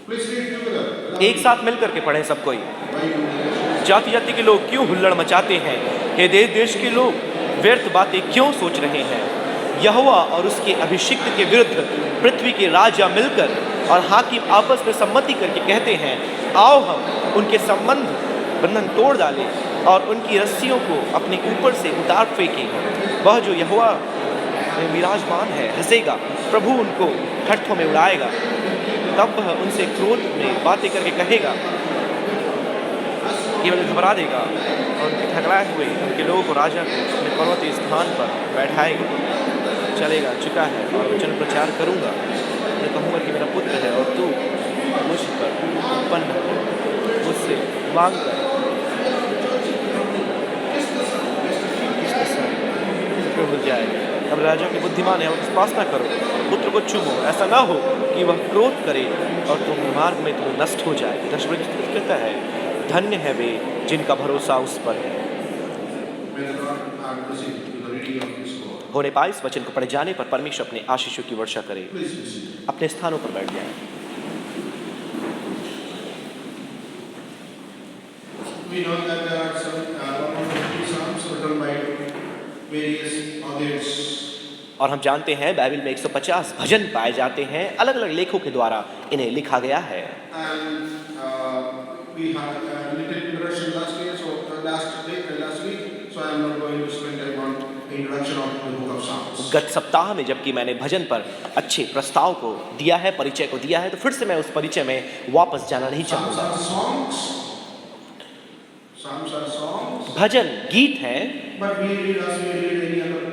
Please read together. एक साथ मिलकर के पढ़ें सब कोई। जाति जाति के लोग क्यों हुल्लड़ मचाते हैं? हे देश देश के लोग व्यर्थ बातें क्यों सोच रहे हैं? यहोवा और उसके अभिषिक्त के विरुद्ध पृथ्वी के राजा मिलकर और हाकिम आपस में सम्मति करके कहते हैं, आओ हम उनके बंधन तोड़ डालें और उनकी रस्सियों को अपने ऊपर से उतार फेंकें। वह जो यहोवा में विराजमान है हंसेगा, प्रभु उनको ठट्ठों में उड़ाएगा। तब वह उनसे क्रोध में बातें करके कहेगा, केवल घबरा देगा और उनके ठकराए हुए उनके लोगों को राजा को अपने पर्वतीय स्थान पर बैठाएगा। चलेगा चुका है और वचन प्रचार करूँगा। मैं कहूँगा कि मेरा पुत्र है और तू मुझ पर उत्पन्न है, मुझसे मांग कर भूल जाएगा। अब राजा की बुद्धिमान है, उसके पास ना करो, पुत्र को चूमो, ऐसा ना हो कि वह क्रोध करे और तुम मार्ग में तुम्हें नष्ट हो जाए। दशवचन कहता है, धन्य है वे जिनका भरोसा उस पर है। होने पाए इस वचन को पढ़े जाने पर परमेश्वर अपने आशीषों की वर्षा करे। अपने स्थानों पर बैठ जाएं। We know that there are some 150 psalms written by various authors. और हम जानते हैं बाइबल में 150 भजन पाए जाते हैं, अलग अलग लेखों के द्वारा इन्हें लिखा गया है। We had a little introduction last week, last week, so I am not going to spend time on introduction of the book of Psalms. गत सप्ताह में जबकि मैंने भजन पर अच्छे प्रस्ताव को दिया है, परिचय को दिया है, तो फिर से मैं उस परिचय में वापस जाना नहीं चाहूँगा। Psalms are songs. भजन गीत हैं। But we read as we read any other,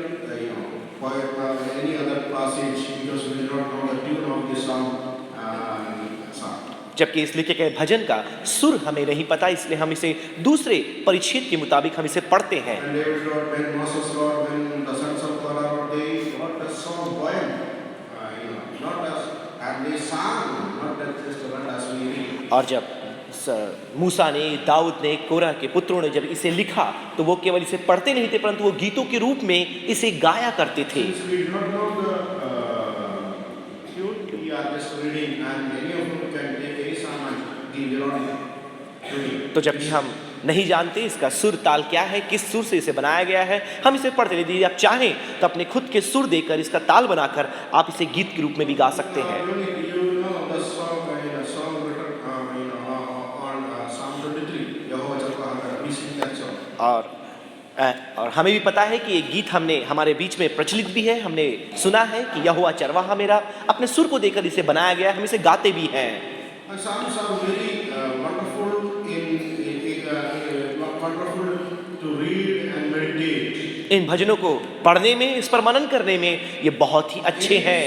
any other passage because we do not know the tune of the song. जबकि इस लिखे गए भजन का सुर हमें नहीं पता, इसलिए हम इसे दूसरे परिच्छेद के मुताबिक हम इसे पढ़ते हैं। और जब मूसा ने, दाऊद ने, कोरह के पुत्रों ने जब इसे लिखा तो वो केवल इसे पढ़ते नहीं थे, परंतु वो गीतों के रूप में इसे गाया करते थे। तो जबकि हम नहीं जानते इसका सुर ताल क्या है, किस सुर से इसे बनाया गया है, हम इसे पढ़ते नहीं। यदि आप चाहें तो अपने खुद के सुर देकर इसका ताल बनाकर आप इसे गीत के रूप में भी गा सकते हैं। और हमें भी पता है कि ये गीत हमने हमारे बीच में प्रचलित भी है, हमने सुना है कि यहोवा चरवाहा मेरा, अपने सुर को देकर इसे बनाया गया है, हम इसे गाते भी हैं। इन भजनों को पढ़ने में, इस पर मनन करने में ये बहुत ही अच्छे हैं।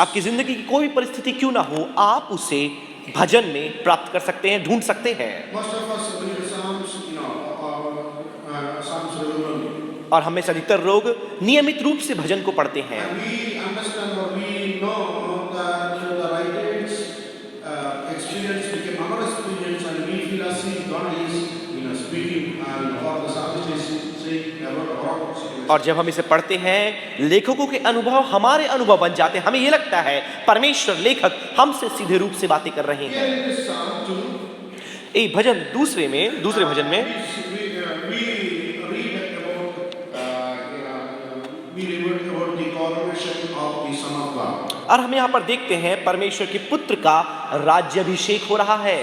आपकी जिंदगी की कोई परिस्थिति क्यों ना हो, आप उसे भजन में प्राप्त कर सकते हैं, ढूंढ सकते हैं। और हमें से अधिकतर लोग नियमित रूप से भजन को पढ़ते हैं। और जब हम इसे पढ़ते हैं, लेखकों के अनुभव हमारे अनुभव बन जाते हैं। हमें यह लगता है परमेश्वर लेखक हमसे सीधे रूप से बातें कर रहे हैं। एक भजन दूसरे भजन में और हम यहाँ पर देखते हैं परमेश्वर के पुत्र का राज्याभिषेक हो रहा है।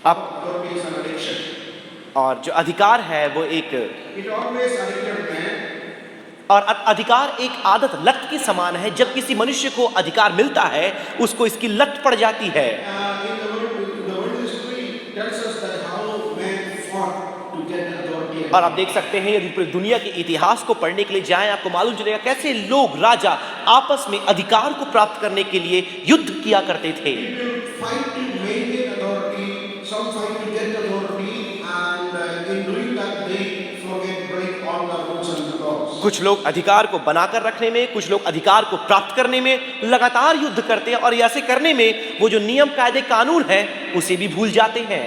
अब और जो अधिकार है वो एक और अधिकार एक आदत, लत के समान है। जब किसी मनुष्य को अधिकार मिलता है उसको इसकी लत पड़ जाती है। और आप देख सकते हैं यदि पूरी दुनिया के इतिहास को पढ़ने के लिए जाएं, आपको मालूम चलेगा कैसे लोग, राजा आपस में अधिकार को प्राप्त करने के लिए युद्ध किया करते थे। कुछ लोग अधिकार को बनाकर रखने में, कुछ लोग अधिकार को प्राप्त करने में लगातार युद्ध करते हैं और ऐसे करने में वो जो नियम कायदे कानून है उसे भी भूल जाते हैं।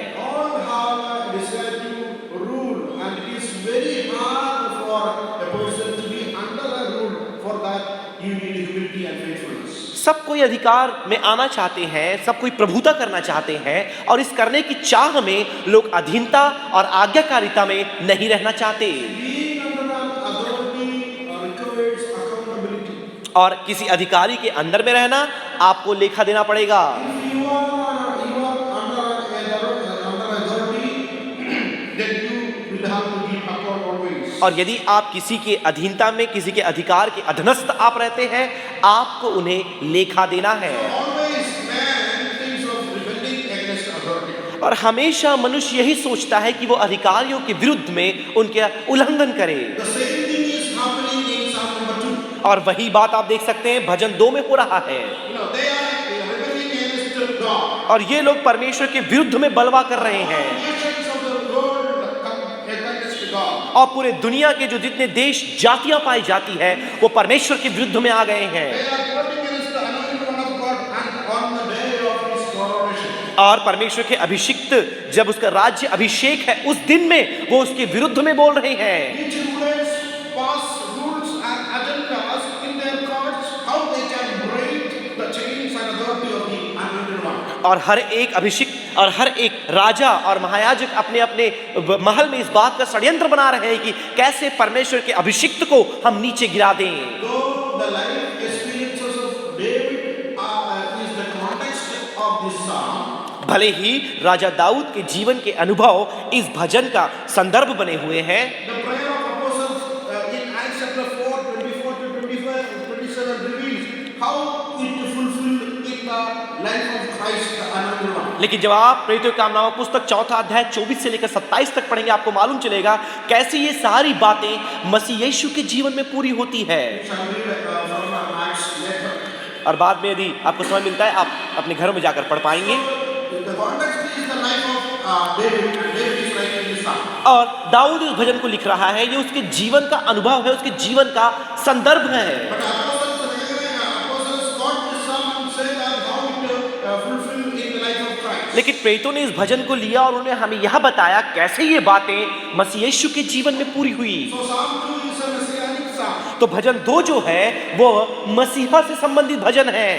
faithfulness. सब कोई अधिकार में आना चाहते हैं, सब कोई प्रभुता करना चाहते हैं, और इस करने की चाह में लोग अधीनता और आज्ञाकारिता में नहीं रहना चाहते। Being under an authority requires accountability. और किसी अधिकारी के अंदर में रहना आपको लेखा देना पड़ेगा। If you are under authority, then you will have to give account always. और यदि आप किसी के अधीनता में, किसी के अधिकार के अधीनस्थ आप रहते हैं, आपको उन्हें लेखा देना है। Always man thinks of rebelling against authority. और हमेशा मनुष्य यही सोचता है कि वो अधिकारियों के विरुद्ध में उनके उल्लंघन करे। The same thing is happening in Psalm number 2. और वही बात आप देख सकते हैं भजन 2 में हो रहा है। They are rebelling against God. और ये लोग परमेश्वर के विरुद्ध में बलवा कर रहे हैं, Nations of the world come against God. और पूरे दुनिया के जो जितने देश जातियां पाई जाती है वो परमेश्वर के विरुद्ध में आ गए हैं। They are plotting against the anointed one of God and on the day of his coronation. और परमेश्वर के अभिषिक्त जब उसका राज्य अभिषेक है उस दिन में वो उसके विरुद्ध में बोल रहे हैं। Each rulers pass rules and agendas in their courts how they can break the chains and authority of the anointed one. और हर एक अभिषिक्त और हर एक राजा और महायाजक अपने अपने महल में इस बात का षड्यंत्र बना रहे हैं कि कैसे परमेश्वर के अभिषिक्त को हम नीचे गिरा दें। Though the life experiences of David is the context of this psalm, भले ही राजा दाऊद के जीवन के अनुभव इस भजन का संदर्भ बने हुए हैं, the prayer of apostles in Acts chapter 4, 24 to 25, 27 reveals how it fulfilled in the life of Christ, the anointed one. लेकिन जब आप प्रेरितों के कामनामा पुस्तक 4 अध्याय 24 से लेकर 27 तक पढ़ेंगे आपको मालूम चलेगा कैसे ये सारी बातें मसीह यीशु के जीवन में पूरी होती है। Shall we read from Acts later? और बाद में यदि आपको समय मिलता है आप अपने घरों में जाकर पढ़ पाएंगे। The context is the life of David. David is writing this psalm. और दाऊद इस भजन को लिख रहा है, ये उसके जीवन का अनुभव है, उसके जीवन का संदर्भ है। But apostles got this psalm and said that how it fulfilled in the life of Christ. लेकिन प्रेरितों ने इस भजन को लिया और उन्होंने हमें यह बताया कैसे ये बातें मसीह यीशु के जीवन में पूरी हुई। So Psalm 2 is a messianic psalm. तो भजन 2 जो है वो मसीहा से संबंधित भजन है।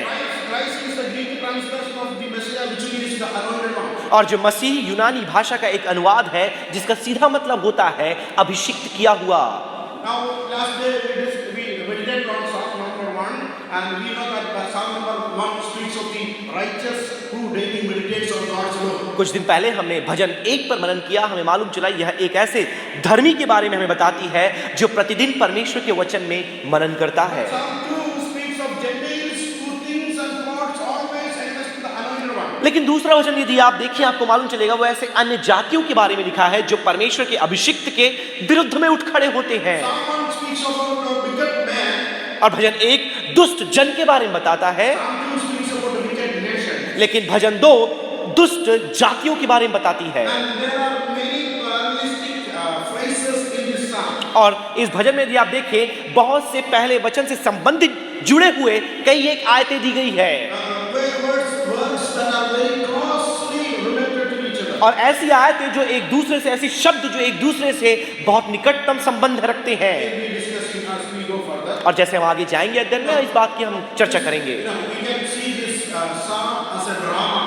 Christ is the Greek translation of the Messiah, which means the anointed one. और जो मसीह यूनानी भाषा का एक अनुवाद है जिसका सीधा मतलब होता है अभिषिक्त किया हुआ। Now, last day we meditated on Psalm number 1, and we know that Psalm number 1 speaks of the righteous who daily meditates on God's law. कुछ दिन पहले हमने भजन 1 पर मनन किया, हमें मालूम चला यह एक ऐसे धर्मी के बारे में हमें बताती है जो प्रतिदिन परमेश्वर के वचन में मनन करता है। Psalm 2 speaks of Gentiles who thinks and plots always against the anointed one. लेकिन दूसरा वचन यदि आप देखिए आपको मालूम चलेगा वो ऐसे अन्य जातियों के बारे में लिखा है जो परमेश्वर के अभिषिक्त के विरुद्ध में उठ खड़े होते हैं। Psalm 1 speaks about a wicked man. और भजन 1 दुष्ट जन के बारे में बताता है, Psalm 2 speaks about a wicked nation. लेकिन भजन 2 दुष्ट जातियों के बारे में बताती है। And there are many pluralistic phrases in this psalm. और इस भजन में यदि आप देखें बहुत से पहले वचन से संबंधित जुड़े हुए कई एक आयतें दी गई है, Words that are very closely related to each other. और ऐसी आयतें जो एक दूसरे से, ऐसे शब्द जो एक दूसरे से बहुत निकटतम संबंध रखते हैं। We discussing as we go further. और जैसे हम आगे जाएंगे अध्ययन में इस बात की हम चर्चा करेंगे। We can see this psalm as a drama.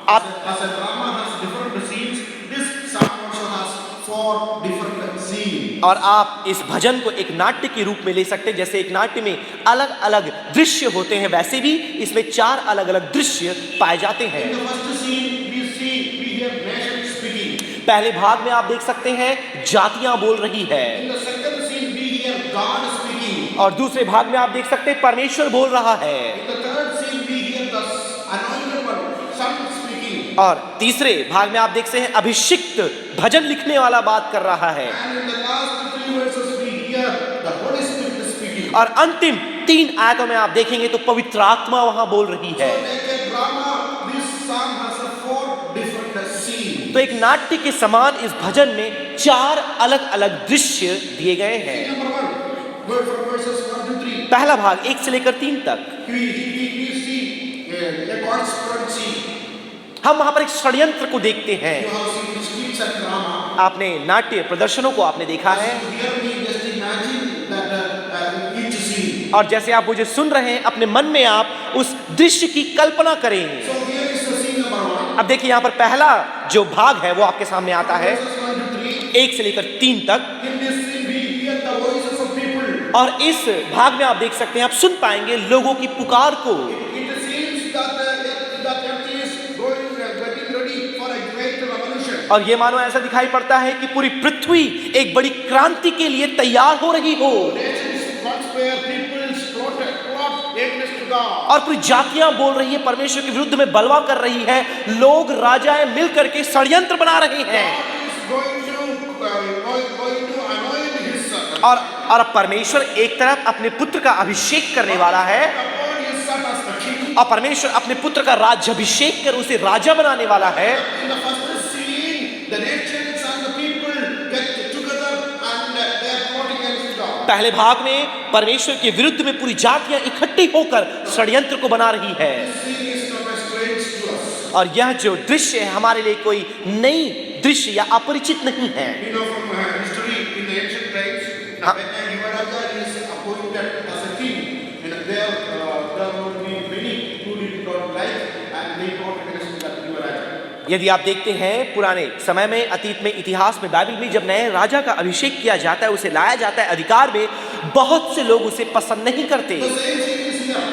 As a drama has different scenes. This psalm also has 4 different scenes. और आप इस भजन को एक नाट्य के रूप में ले सकते हैं। जैसे एक नाट्य में अलग अलग दृश्य होते हैं वैसे भी इसमें 4 अलग अलग दृश्य पाए जाते हैं। In the first scene, we hear nations speaking. पहले भाग में आप देख सकते हैं जातियां बोल रही है, In the second scene, we hear God speaking. और दूसरे भाग में आप देख सकते हैं परमेश्वर बोल रहा है, In the third scene, we hear the anointed one, Son speaking. और तीसरे भाग में आप देखते हैं अभिषिक्त भजन लिखने वाला बात कर रहा है, And in the last 3 verses, we hear the Holy Spirit speaking. और अंतिम 3 आयतों में आप देखेंगे तो पवित्र आत्मा वहां बोल रही है। So like a drama, this psalm has a 4 different scenes. तो एक नाट्य के समान इस भजन में 4 अलग अलग दृश्य दिए गए हैं। Number 1, from verses 1 to 3. पहला भाग 1 से लेकर 3 तक We see a conspiracy. हम वहां पर एक षड्यंत्र को देखते हैं। You have seen speech and drama. आपने नाट्य प्रदर्शनों को आपने देखा है। Here we just imagine that each scene. और जैसे आप मुझे सुन रहे हैं, अपने मन में आप उस दृश्य की कल्पना करें। So here is the scene number 1. अब देखिए यहाँ पर पहला जो भाग है वो आपके सामने आता है, Verses 1 to 3. 1 से लेकर 3 तक। In this scene we hear the voices of people. और इस भाग में आप देख सकते हैं, आप सुन पाएंगे लोगों की पुकार को। It seems that the earth is getting ready for a great revolution. और ये मानो ऐसा दिखाई पड़ता है कि पूरी पृथ्वी एक बड़ी क्रांति के लिए तैयार हो रही हो, Nations conspire, peoples plot against God. और पूरी जातियां बोल रही है, परमेश्वर के विरुद्ध में बलवा कर रही है, लोग राजाएं मिल करके षड्यंत्र बना रहे हैं। God is going to anoint his son. और अब परमेश्वर एक तरफ अपने पुत्र का अभिषेक करने वाला है, Upon his son as the king. और परमेश्वर अपने पुत्र का राज्याभिषेक कर उसे राजा बनाने वाला है। In the first scene, the nations and the people get together and they are plotting against God. पहले भाग में परमेश्वर के विरुद्ध में पूरी जातियां इकट्ठी होकर षड्यंत्र को बना रही है, This scene is not a strange to us. और यह जो दृश्य है हमारे लिए कोई नई दृश्य या अपरिचित नहीं है। We know from history in the ancient times, when Yuvaraja is appointed as a king, and there would be many who did not like and they fought against that Yuvaraja. यदि आप देखते हैं पुराने समय में, अतीत में, इतिहास में, बाइबल में, जब नए राजा का अभिषेक किया जाता है, उसे लाया जाता है अधिकार में, बहुत से लोग उसे पसंद नहीं करते, The same scene is here.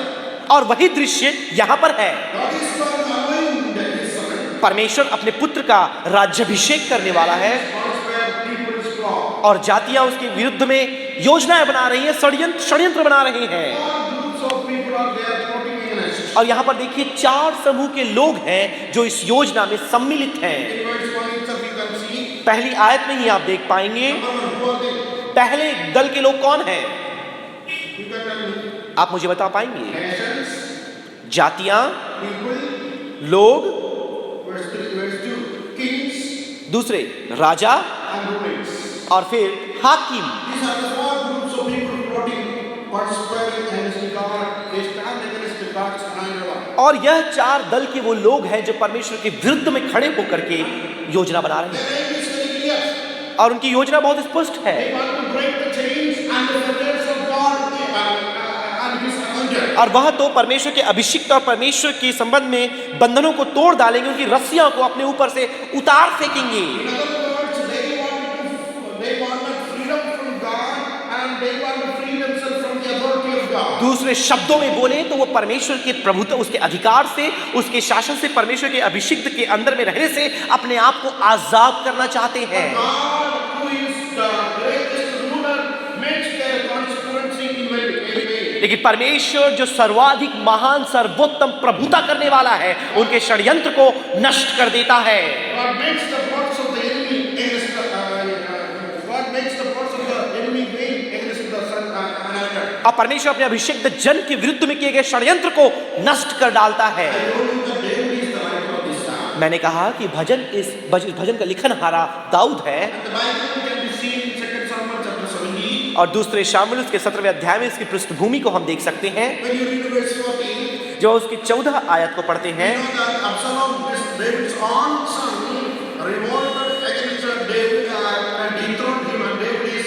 और वही दृश्य यहाँ पर है। God is going to anoint his son. परमेश्वर अपने पुत्र का राज्याभिषेक करने वाला है, Conspire, peoples plot. और जातियां उसके विरुद्ध में योजनाएं बना रही हैं, षड्यंत्र बना रहे हैं। All groups of people are there plotting against. और यहाँ पर देखिए 4 समूह के लोग हैं जो इस योजना में सम्मिलित हैं। In verse 1 itself we can see. पहली आयत में ही आप देख पाएंगे Number one, who are they? पहले दल के लोग कौन हैं, You can tell me. आप मुझे बता पाएंगे? Nations, जातियां, people. लोग, Verse 3, verse 2. Kings दूसरे राजा, and rulers. और फिर हाकिम। These are the 4 groups of people plotting, conspiring against God. They stand against God's anointed one. और यह 4 दल के वो लोग हैं जो परमेश्वर के विरुद्ध में खड़े होकर के योजना बना रहे हैं, Their aim is very clear. और उनकी योजना बहुत स्पष्ट है। They want to break the chains and the fetters of God and His anointed. और वह तो परमेश्वर के अभिषिक्त और परमेश्वर के संबंध में बंधनों को तोड़ डालेंगे, उनकी रस्सियों को अपने ऊपर से उतार फेंकेंगे। In other words, they wanted freedom from God and they want to free themselves from the authority of God. दूसरे शब्दों में बोले तो वो परमेश्वर के प्रभुत्व, उसके अधिकार से, उसके शासन से, परमेश्वर के अभिषिक्त के अंदर में रहने से अपने आप को आजाद करना चाहते हैं। God, who is the greatest ruler, makes their conspiracy invalid. लेकिन परमेश्वर जो सर्वाधिक महान सर्वोत्तम प्रभुता करने वाला है, उनके षड्यंत्र को नष्ट कर देता है। God makes the plots of the enemy against God makes the plots of the enemy vain against the son anointed. और परमेश्वर अपने अभिषिक्त जन के विरुद्ध में किए गए षड्यंत्र को नष्ट कर डालता है। I told you that David is the writer of this psalm. मैंने कहा कि भजन का लिखनहारा दाऊद है, And the Bible can be seen in 2 Samuel chapter 17. और दूसरे शामुएल के 17वें अध्याय में इसकी पृष्ठभूमि को हम देख सकते हैं। When you read verse 14, जो उसकी 14 आयत को पढ़ते हैं, you know that Absalom, David's own son, revolted against David and dethroned him, and David is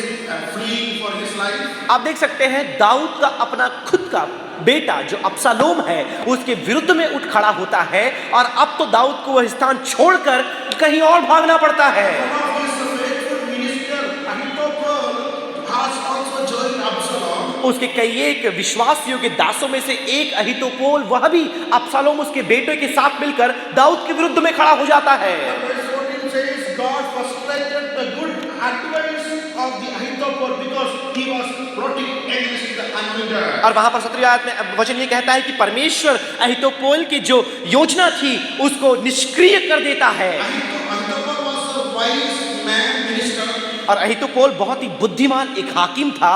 fleeing for his life. आप देख सकते हैं दाऊद का अपना खुद का बेटा जो अब्शालोम है उसके विरुद्ध में उठ खड़ा होता है, और अब तो दाऊद को वह स्थान छोड़कर कहीं और भागना पड़ता है। One of his faithful minister, Ahithophel, has also joined Absalom. उसके कई एक विश्वासियों के दासों में से एक अहीतोपेल, वह भी अब्शालोम उसके बेटे के साथ मिलकर दाऊद के विरुद्ध में खड़ा हो जाता है। Verse 14 says, God frustrated the good advice of the Ahithophel because he was plotting against the anointed. और वहां पर 17वीं आयत में वचन ये कहता है कि परमेश्वर अहीतोपेल की जो योजना थी उसको निष्क्रिय कर देता है। Ahithophel was a wise man minister, और अहीतोपेल बहुत ही बुद्धिमान एक हाकिम था,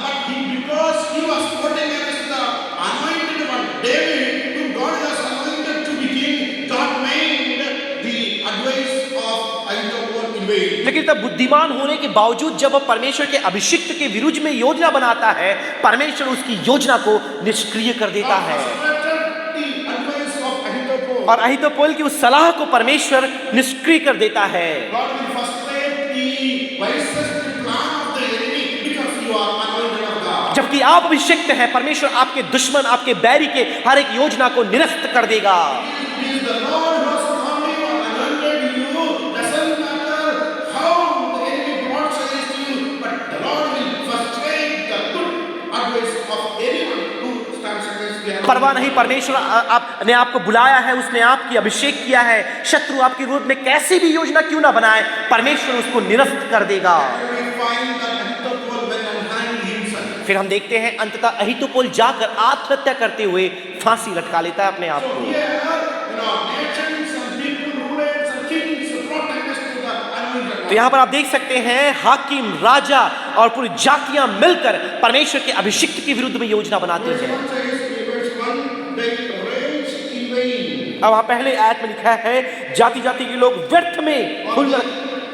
but because he was plotting against the anointed one, David, whom God has anointed to be king, God made the advice of Ahithophel in vain. लेकिन तब बुद्धिमान होने के बावजूद जब वह परमेश्वर के अभिषिक्त के विरुद्ध में योजना बनाता है, परमेश्वर उसकी योजना को निष्क्रिय कर देता है, The advice of Ahithophel. और अहीतोपेल की उस सलाह को परमेश्वर निष्क्रिय कर देता है। God will frustrate the wisest plan of the enemy because you are anointed of God. जबकि आप अभिषिक्त हैं, परमेश्वर आपके दुश्मन, आपके बैरी के हर एक योजना को निरस्त कर देगा। It is the Lord who has come you and anointed you. Doesn't matter how the enemy plots against you, but the Lord will frustrate the good advice of anyone who stands against the enemy. परवाह नहीं, परमेश्वर आपने आपको बुलाया है, उसने आपकी अभिषेक किया है। शत्रु आपके विरोध में कैसी भी योजना क्यों ना बनाए, परमेश्वर उसको निरस्त कर देगा। We find that Ahithophel went and hanged himself. फिर हम देखते हैं अंततः अहीतोपेल जाकर आत्महत्या करते हुए फांसी लटका लेता है अपने आप So को। here, nations and people, rulers and kings brought against the anointed तो one. यहाँ पर आप देख सकते हैं हाकिम, राजा और पूरी जातियां मिलकर परमेश्वर के अभिषिक्त के विरुद्ध में योजना बनाती Verse हैं। 1 says, verse 1, they raged in vain. अब वहां पहले आयत में लिखा है जाति जाति के लोग व्यर्थ में हुल्लड़।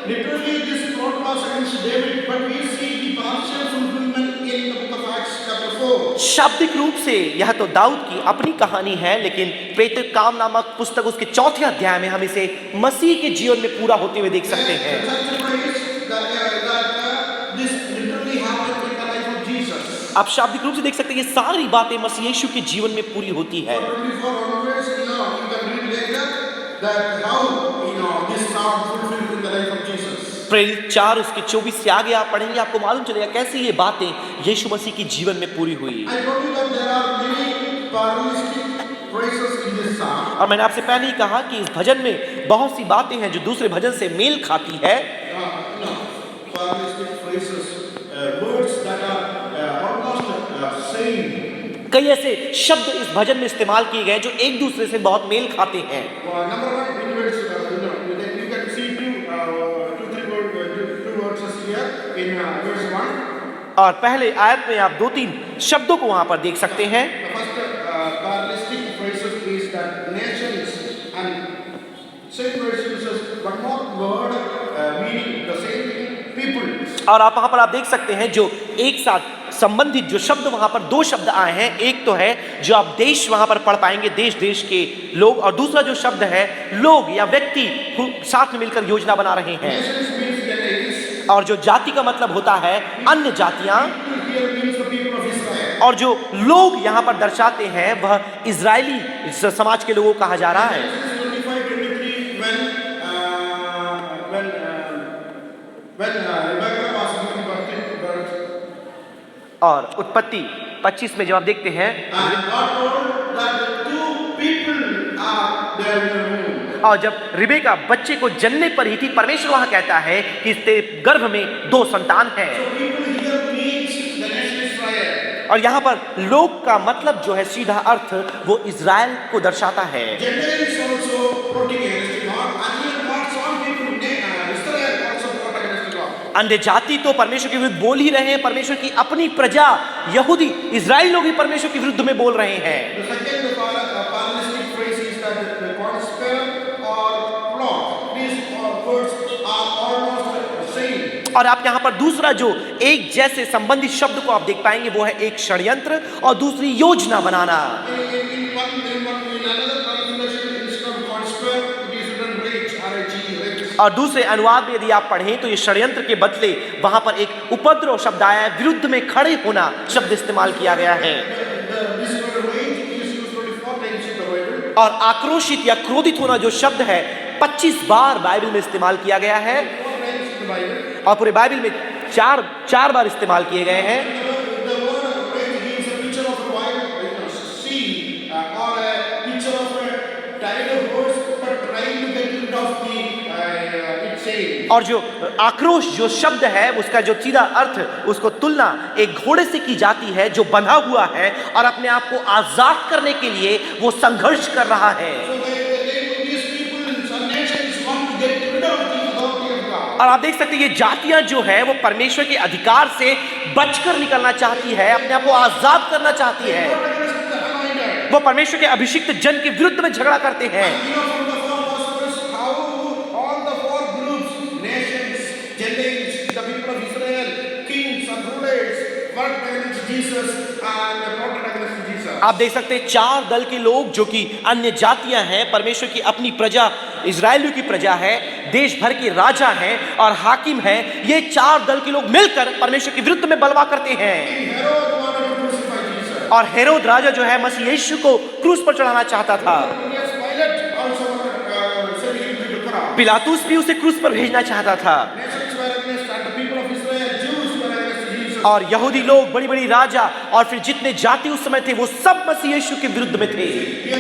Literally, this plot was against David, but we see the partial fulfillment in the book of Acts chapter 4. शाब्दिक रूप से यह तो दाऊद की अपनी कहानी है, लेकिन प्रेरित काम नामक पुस्तक उसके 4थे अध्याय में हम इसे मसीह के जीवन में पूरा होते हुए देख सकते हैं। This literally happened in the life of Jesus. आप शाब्दिक रूप से देख सकते हैं ये सारी बातें मसीह यीशु के जीवन में पूरी होती है। 24 onwards, you can read later that how this are fulfilled in the life of Jesus. प्रेरित 4 उसके 24 से आगे आप पढ़ेंगे, आपको मालूम चलेगा कैसे ये बातें यीशु मसीह के जीवन में पूरी हुई। I told you that there are many parallelistic phrases in this psalm. और मैंने आपसे पहले ही कहा कि इस भजन में बहुत सी बातें हैं जो दूसरे भजन से मेल खाती है। Parallelistic phrases, words that are almost same. कई ऐसे शब्द इस भजन में इस्तेमाल किए गए जो एक दूसरे से बहुत मेल खाते हैं। Number one, you can see two words here in verse 1. और पहले आयत में आप 2-3 शब्दों को वहां पर देख सकते हैं। The first parallelistic phrases is that nations, and same verse uses one more word meaning the same thing, people. और आप वहां पर आप देख सकते हैं जो एक साथ संबंधित जो शब्द वहां पर 2 शब्द आए हैं। एक तो है जो आप देश वहां पर पढ़ पाएंगे, देश देश के लोग, और दूसरा जो शब्द है लोग या व्यक्ति साथ में मिलकर योजना बना रहे हैं। Nations means Gentiles. और जो जाति का मतलब होता है अन्य जातियां, People here means the people of Israel. और जो लोग यहाँ पर दर्शाते हैं वह इजरायली समाज के लोगों को कहा जा रहा है। 25-23 when Rebecca was giving birth, और उत्पत्ति 25 में जब आप देखते हैं and God told that the 2 people are there in the womb. और जब रिबेका बच्चे को जन्मने पर ही थी, परमेश्वर वहां कहता है कि इसके गर्भ में 2 संतान है। So people here means the nation Israel. और यहाँ पर लोग का मतलब जो है सीधा अर्थ वो इजराइल को दर्शाता है। Gentiles also plotting against God, and even what some people Israel also plot against God. अन्य जाति तो परमेश्वर के विरुद्ध बोल ही रहे हैं, परमेश्वर की अपनी प्रजा यहूदी इजराइल लोग भी परमेश्वर के विरुद्ध में बोल रहे हैं। The second parallelistic phrase is that the conspire or plot. These words are almost same. और आप यहाँ पर दूसरा जो एक जैसे संबंधित शब्द को आप देख पाएंगे वो है एक षड्यंत्र और दूसरी योजना बनाना। In another translation, instead of conspire, it is written rage, R-A-G-E, और दूसरे अनुवाद में यदि आप पढ़ें तो ये षड्यंत्र के बदले वहां पर एक उपद्रव शब्द आया है, विरुद्ध में खड़े होना शब्द इस्तेमाल किया गया है। This word rage is used 24 times in the Bible. और आक्रोशित या क्रोधित होना जो शब्द है 25 बार बाइबल में इस्तेमाल किया गया है, 4 times in the Bible. और पूरे बाइबल में चार बार इस्तेमाल किए गए हैं। The word rage gives a picture of a wild sea or a picture of a tidal horse, but trying to get rid of the its sail. और जो आक्रोश जो शब्द है उसका जो सीधा अर्थ उसको तुलना एक घोड़े से की जाती है जो बंधा हुआ है और अपने आप को आजाद करने के लिए वो संघर्ष कर रहा है। So these people, some nations want to get rid of the authority of God. और आप देख सकते हैं ये जातियां जो है वो परमेश्वर के अधिकार से बचकर निकलना चाहती है, अपने आप को आजाद करना चाहती है। वो परमेश्वर के अभिषिक्त जन के विरुद्ध में झगड़ा करते हैं। From the 4 Gospels, how all the 4 groups, nations, Gentiles, the people of Israel, kings and rulers, worked against Jesus and plotted against Jesus. आप देख सकते हैं 4 दल के लोग जो कि अन्य जातियां हैं, परमेश्वर की अपनी प्रजा इजराइलियों की प्रजा है, देश भर के राजा हैं और हाकिम हैं, ये 4 दल के लोग मिलकर परमेश्वर के विरुद्ध में बलवा करते हैं। Herod wanted और हेरोद राजा जो है मसीह यीशु को क्रूस पर चढ़ाना चाहता था। Yes, Pilate also said he will be the cross. पिलातुस भी उसे क्रूस पर भेजना चाहता था। Nations were against, and the people of Israel, Jews were against Jesus. और यहूदी लोग, बड़ी बड़ी राजा और फिर जितने जाति उस समय थे वो सब मसीह यीशु के विरुद्ध में थे। Here,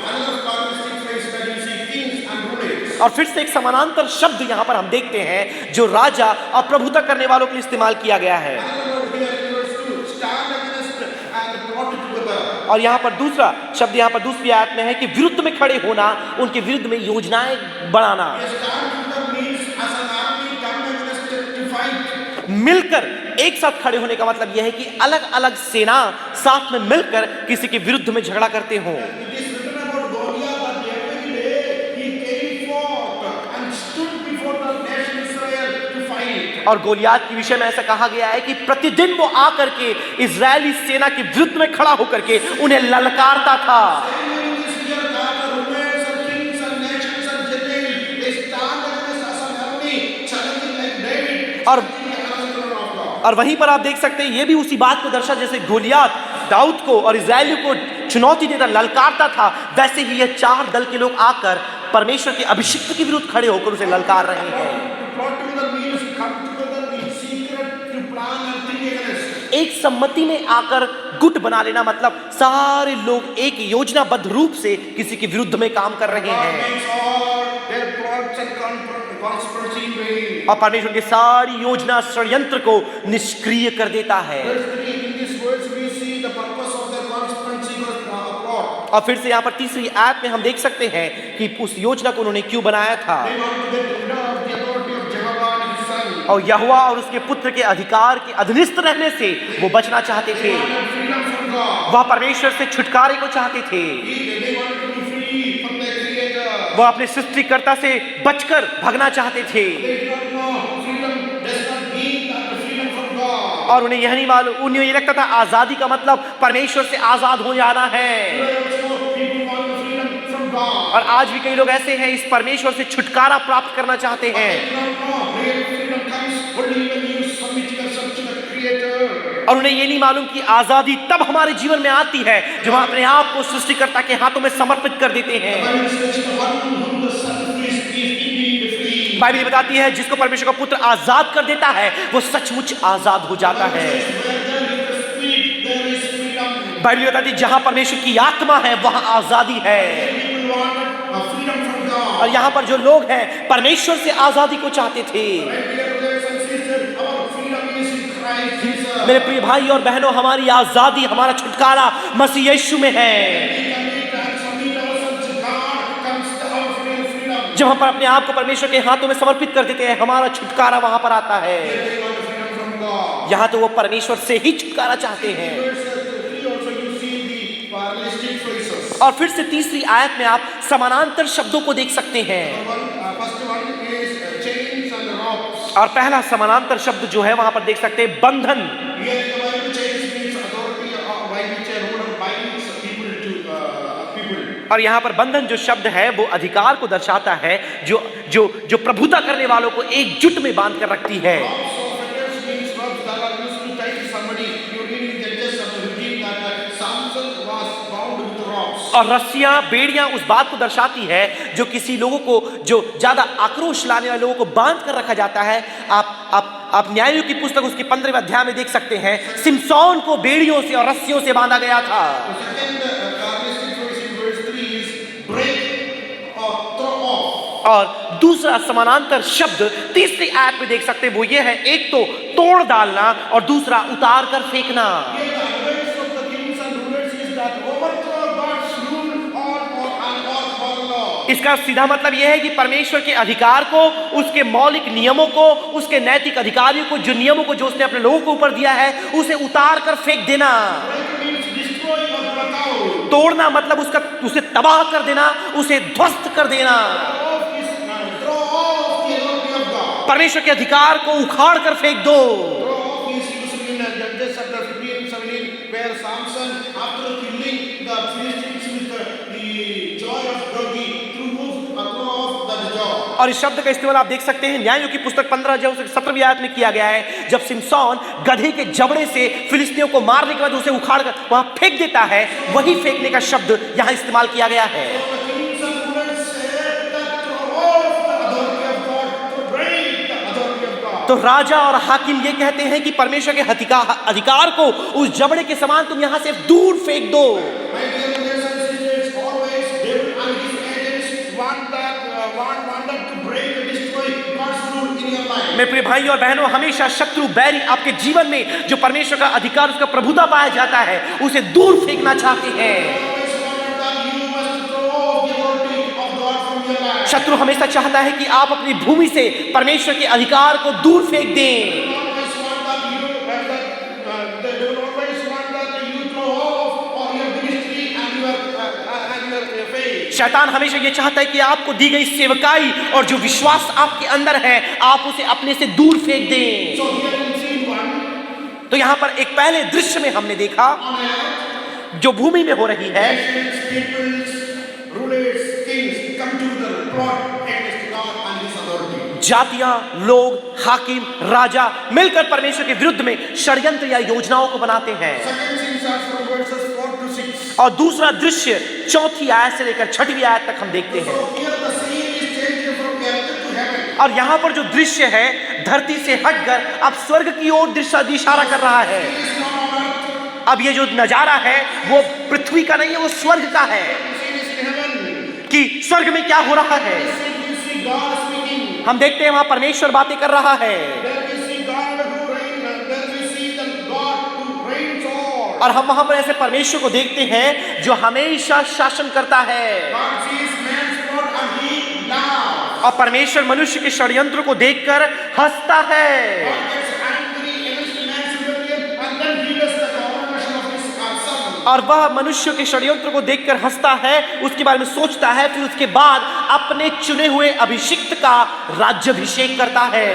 another characteristic phrase that you see, kings and rulers. और फिर से एक समानांतर शब्द यहाँ पर हम देखते हैं जो राजा और प्रभुता करने वालों के लिए इस्तेमाल किया गया है। Another word here in verse 2, stand against and plot together. और यहाँ पर दूसरा शब्द यहाँ पर दूसरी आयत में है कि विरुद्ध में खड़े होना, उनके विरुद्ध में योजनाएं बढ़ाना। Yes, stand together means as an army come against to fight. मिलकर एक साथ खड़े होने का मतलब यह है कि अलग अलग सेना साथ में मिलकर किसी के विरुद्ध में झगड़ा करते हों। It is written about Goliath that every day he came forth and stood before the nation Israel to fight. और गोलियात के विषय में ऐसा कहा गया है कि प्रतिदिन वो आकर के इजरायली सेना के विरुद्ध में खड़ा होकर के उन्हें ललकारता था। During this year, God, the rulers and kings and nations and generals, they stand against as an army, challenging like David. और of God. और वहीं पर आप देख सकते हैं ये भी उसी बात को दर्शा जैसे गोलियात दाऊद को और इजरायलियों को चुनौती देता ललकारता था, वैसे ही ये चार दल के लोग आकर परमेश्वर के अभिषिक्त के विरुद्ध खड़े होकर उसे ललकार रहे हैं। To plot together means to come together in secret to plan and think against. एक सम्मति में आकर गुट बना लेना मतलब सारे लोग एक योजनाबद्ध रूप से किसी के विरुद्ध में काम कर रहे God हैं makes all their plots and conspiracy in vain. और परमेश्वर की सारी योजना षड्यंत्र को निष्क्रिय कर देता है। Verse 3, in these words we see the purpose of their conspiracy was plot. और फिर से यहाँ पर तीसरी आयत में हम देख सकते हैं कि उस योजना को उन्होंने क्यों बनाया था। They want to get rid of the authority of Jehovah and his son. और यहोवा और उसके पुत्र के अधिकार के अधीनस्थ रहने से वो बचना चाहते थे। They wanted freedom from God. वह परमेश्वर से छुटकारे को चाहते थे। They wanted to be free from their creator. वह अपने सृष्टिकर्ता से बचकर भागना चाहते थे। They did not know freedom does not mean that the freedom from God. और उन्हें यह नहीं मालूम, उन्हें ये लगता था आजादी का मतलब परमेश्वर से आजाद हो जाना है। Today also people want the freedom from God. और आज भी कई लोग ऐसे हैं इस परमेश्वर से छुटकारा प्राप्त करना चाहते हैं। They do not know real freedom comes only when you submit yourself to the creator. और उन्हें ये नहीं मालूम कि आजादी तब हमारे जीवन में आती है जब हम अपने आप को सृष्टिकर्ता के हाथों में समर्पित कर देते हैं। Bible says the one whom the Son frees is indeed free. Bible बताती है जिसको परमेश्वर का पुत्र आजाद कर देता है वो सचमुच आजाद हो जाता है। Where there is the Spirit, there is freedom. Bible बताती है जहां परमेश्वर की आत्मा है वहां आजादी है। People wanted freedom from God. और यहाँ पर जो लोग हैं परमेश्वर से आजादी को चाहते थे। My dear brothers and sisters, our freedom is in Christ Jesus. मेरे प्रिय भाई और बहनों, हमारी आजादी, हमारा छुटकारा मसीह यीशु में है। We commit and submit ourselves to God, comes our real freedom. जब हम अपने आप को परमेश्वर के हाथों में समर्पित कर देते हैं हमारा छुटकारा वहां पर आता है। They want freedom from God. यहाँ तो वो परमेश्वर से ही छुटकारा चाहते हैं। Verse 3 also you see the parallelistic phrases. और फिर से तीसरी आयत में आप समानांतर शब्दों को देख सकते हैं। First one is chains and ropes. और पहला समानांतर शब्द जो है वहां पर देख सकते हैं बंधन। Here in the Bible, chains means authority by which a ruler binds people to people. और यहाँ पर बंधन जो शब्द है वो अधिकार को दर्शाता है जो जो जो प्रभुता करने वालों को एकजुट में बांध कर रखती है। Ropes of fetters means ropes that are used to tie somebody. You read in Judges chapter 15 that Samson was bound with ropes. और रस्सियां बेड़ियां उस बात को दर्शाती है जो किसी लोगों को जो ज्यादा आक्रोश लाने वाले लोगों को बांध कर रखा जाता है। आप न्यायों की पुस्तक उसके 15वें अध्याय में देख सकते हैं सिमसोन को बेड़ियों से और रस्सियों से बांधा गया था। The second characteristic phrase in verse 3 is break or throw off. और दूसरा समानांतर शब्द तीसरी आयत में देख सकते हैं वो ये है, एक तो तोड़ डालना और दूसरा उतार कर फेंकना। Here the advice of the kings and rulers is that overthrow God's rule or law. इसका सीधा मतलब यह है कि परमेश्वर के अधिकार को, उसके मौलिक नियमों को, उसके नैतिक अधिकारियों को, जो नियमों को जो उसने अपने लोगों को ऊपर दिया है उसे उतार कर फेंक देना। Break means destroy or pluck out. तोड़ना मतलब उसे तबाह कर देना, उसे ध्वस्त कर देना। Throw off the authority of God. परमेश्वर के अधिकार को उखाड़ कर फेंक दो। Throw off is used in Judges chapter 15-17 where Samson after killing the Philistines with the joy of Dogi threw off the jaw. और इस शब्द का इस्तेमाल आप देख सकते हैं न्यायों की पुस्तक 15 जो 17वीं आयत में किया गया है, जब सिमसोन गधे के जबड़े से फिलिस्तीनियों को मारने के बाद उसे उखाड़ कर वहां फेंक देता है, वही फेंकने का शब्द यहां इस्तेमाल किया गया है। तो राजा और हाकिम ये कहते हैं कि परमेश्वर के अधिकार को उस जबड़े के समान तुम यहां से दूर फेंक दो। मेरे प्रिय भाई और बहनों, हमेशा शत्रु बैरी आपके जीवन में जो परमेश्वर का अधिकार, उसका प्रभुता पाया जाता है, उसे दूर फेंकना चाहते हैं। शत्रु हमेशा चाहता है कि आप अपनी भूमि से परमेश्वर के अधिकार को दूर फेंक दें। शैतान हमेशा ये चाहता है कि आपको दी गई सेवकाई और जो विश्वास आपके अंदर है, आप उसे अपने से दूर फेंक दें। तो यहां पर एक पहले दृश्य में हमने देखा जो भूमि में हो रही है, जातियां, लोग, हाकिम, राजा मिलकर परमेश्वर के विरुद्ध में षड्यंत्र या योजनाओं को बनाते हैं। और दूसरा दृश्य 4वीं आयत से लेकर 6वीं आयत तक हम देखते हैं। और यहां पर जो दृश्य है धरती से हटकर अब स्वर्ग की ओर इशारा कर रहा है। अब ये जो नजारा है वो पृथ्वी का नहीं है, वो स्वर्ग का है कि स्वर्ग में क्या हो रहा है। हम देखते हैं वहां परमेश्वर बातें कर रहा है और हम वहां पर ऐसे परमेश्वर को देखते हैं जो हमेशा शासन करता है। और परमेश्वर मनुष्य के षड्यंत्र को देखकर हंसता है। और वह मनुष्य के षड्यंत्र को देखकर हंसता है, उसके बारे में सोचता है, फिर उसके बाद अपने चुने हुए अभिषिक्त का राज्याभिषेक करता है।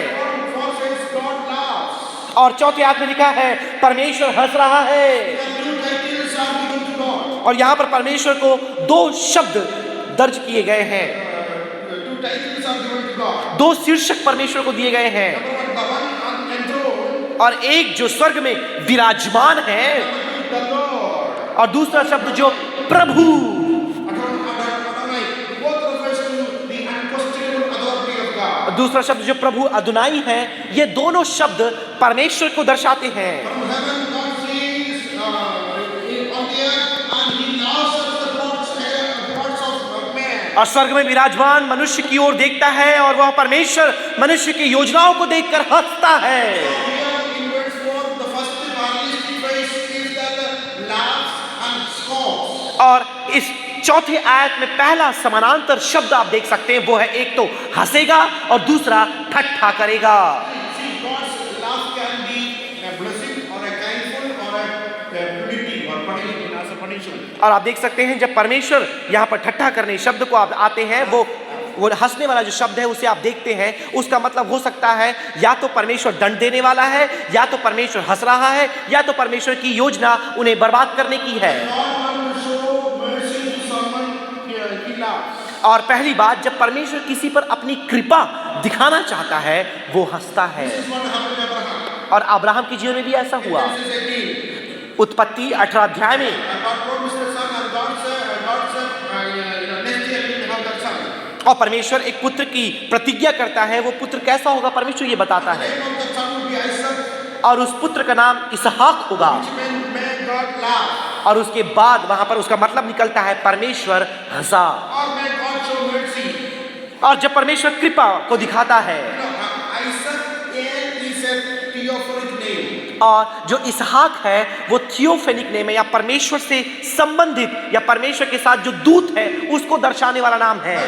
और 4वीं आयत में लिखा है परमेश्वर हंस रहा है। और यहां पर परमेश्वर को 2 शब्द दर्ज किए गए हैं, 2 शीर्षक परमेश्वर को दिए गए हैं। और एक जो स्वर्ग में विराजमान है और दूसरा शब्द जो प्रभु। दूसरा शब्द जो प्रभु अदुनाई है, ये दोनों शब्द परमेश्वर को दर्शाते हैं। और स्वर्ग में विराजमान मनुष्य की ओर देखता है और वह परमेश्वर मनुष्य की योजनाओं को देखकर हंसता है। और इस 4थे आयत में पहला समानांतर शब्द आप देख सकते हैं, वो है एक तो हंसेगा और दूसरा ठट्ठा करेगा। और आप देख सकते हैं जब परमेश्वर यहाँ पर ठट्ठा करने शब्द को आप आते हैं, वो हंसने वाला जो शब्द है उसे आप देखते हैं, उसका मतलब हो सकता है या तो परमेश्वर दंड देने वाला है, या तो परमेश्वर हंस रहा है, या तो परमेश्वर की योजना उन्हें बर्बाद करने की है। और पहली बात, जब परमेश्वर किसी पर अपनी कृपा दिखाना चाहता है वो हंसता है। और अब्राहम के जीवन में भी ऐसा हुआ। उत्पत्ति 18 अध्याय में और परमेश्वर एक पुत्र की प्रतिज्ञा करता है। वो पुत्र कैसा होगा परमेश्वर ये बताता है, और उस पुत्र का नाम इसहाक होगा। और उसके बाद वहां पर उसका मतलब निकलता है परमेश्वर हंसा। और जब परमेश्वर कृपा को दिखाता है, और जो इसहाक है वो थियोफेनिक नेम है, या परमेश्वर से संबंधित या परमेश्वर के साथ जो दूत है उसको दर्शाने वाला नाम है।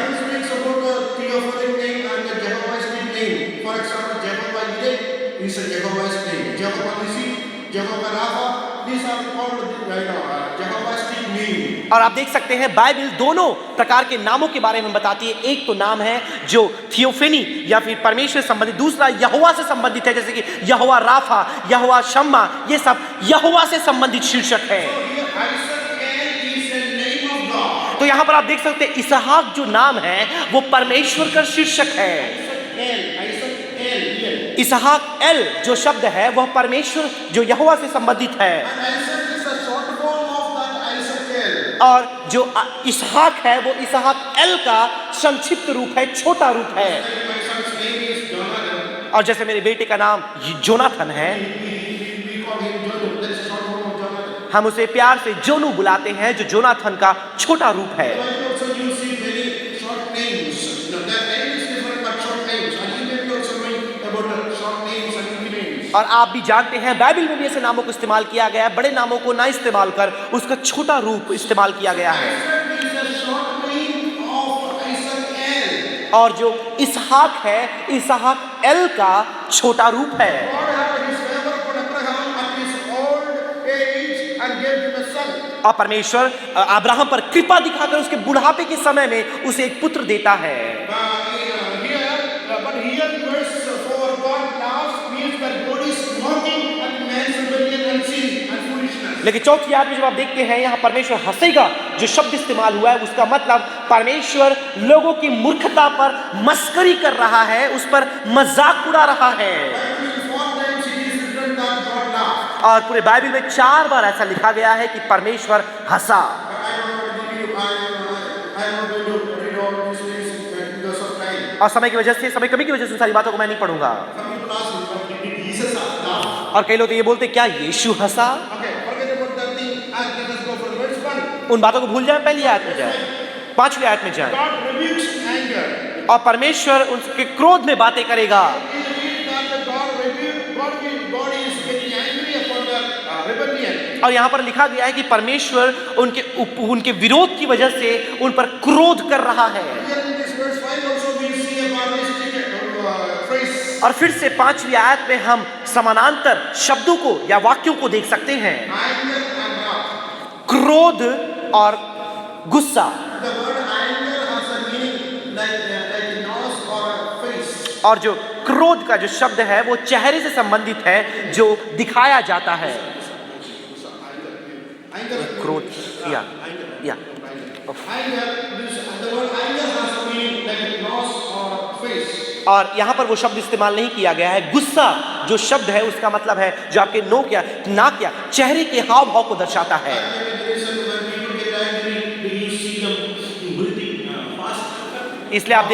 और आप देख सकते हैं बाइबल दोनों प्रकार के नामों के बारे में बताती है। एक तो नाम है जो थियोफेनी या फिर परमेश्वर से संबंधित, दूसरा यहोवा से संबंधित है, जैसे कि यहोवा राफा, यहोवा शम्मा, ये सब यहोवा से संबंधित शीर्षक है। तो यहाँ पर आप देख सकते हैं इसहाक जो नाम है वो परमेश्वर का शीर्षक है। इसहाक एल जो शब्द है वह परमेश्वर जो यहोवा से संबंधित है। और जो इसहाक है वो इसहाक एल का संक्षिप्त रूप है, छोटा रूप है। और जैसे मेरे बेटे का नाम जोनाथन है, हम उसे प्यार से जोनू बुलाते हैं, जो जोनाथन का छोटा रूप है। और आप भी जानते हैं बाइबल में भी ऐसे नामों को इस्तेमाल किया गया है, बड़े नामों को ना इस्तेमाल कर उसका छोटा रूप इस्तेमाल किया गया है। और जो इसहाक है, इसहाक एल का छोटा रूप है। और परमेश्वर अब्राहम पर कृपा दिखाकर उसके बुढ़ापे के समय में उसे एक पुत्र देता है। लेकिन चौथी आयत में जब आप देखते हैं यहाँ परमेश्वर हंसेगा जो शब्द इस्तेमाल हुआ है, उसका मतलब परमेश्वर लोगों की मूर्खता पर मस्करी कर रहा है, उस पर मजाक उड़ा रहा है। और पूरे बाइबल में 4 बार ऐसा लिखा गया है कि परमेश्वर हंसा। और समय की वजह से, समय कमी की वजह से सारी बातों को मैं नहीं पढ़ूंगा। और कई लोग तो ये बोलते क्या यीशु हंसा? उन बातों को भूल जाए, पहली आयत में जाए, 5वीं आयत में जाए। और परमेश्वर उनके क्रोध में बातें करेगा। और यहाँ पर लिखा गया है कि परमेश्वर उनके विरोध की वजह से उन पर क्रोध कर रहा है। और फिर से 5वीं आयत में हम समानांतर शब्दों को या वाक्यों को देख सकते हैं, क्रोध और गुस्सा। और जो क्रोध का जो शब्द है वो चेहरे से संबंधित है, जो दिखाया जाता है। क्रोध या और यहाँ पर वो शब्द इस्तेमाल नहीं किया गया है। गुस्सा जो शब्द है उसका मतलब है जो आपके नाक या चेहरे के हाव भाव को दर्शाता है। इसलिए आप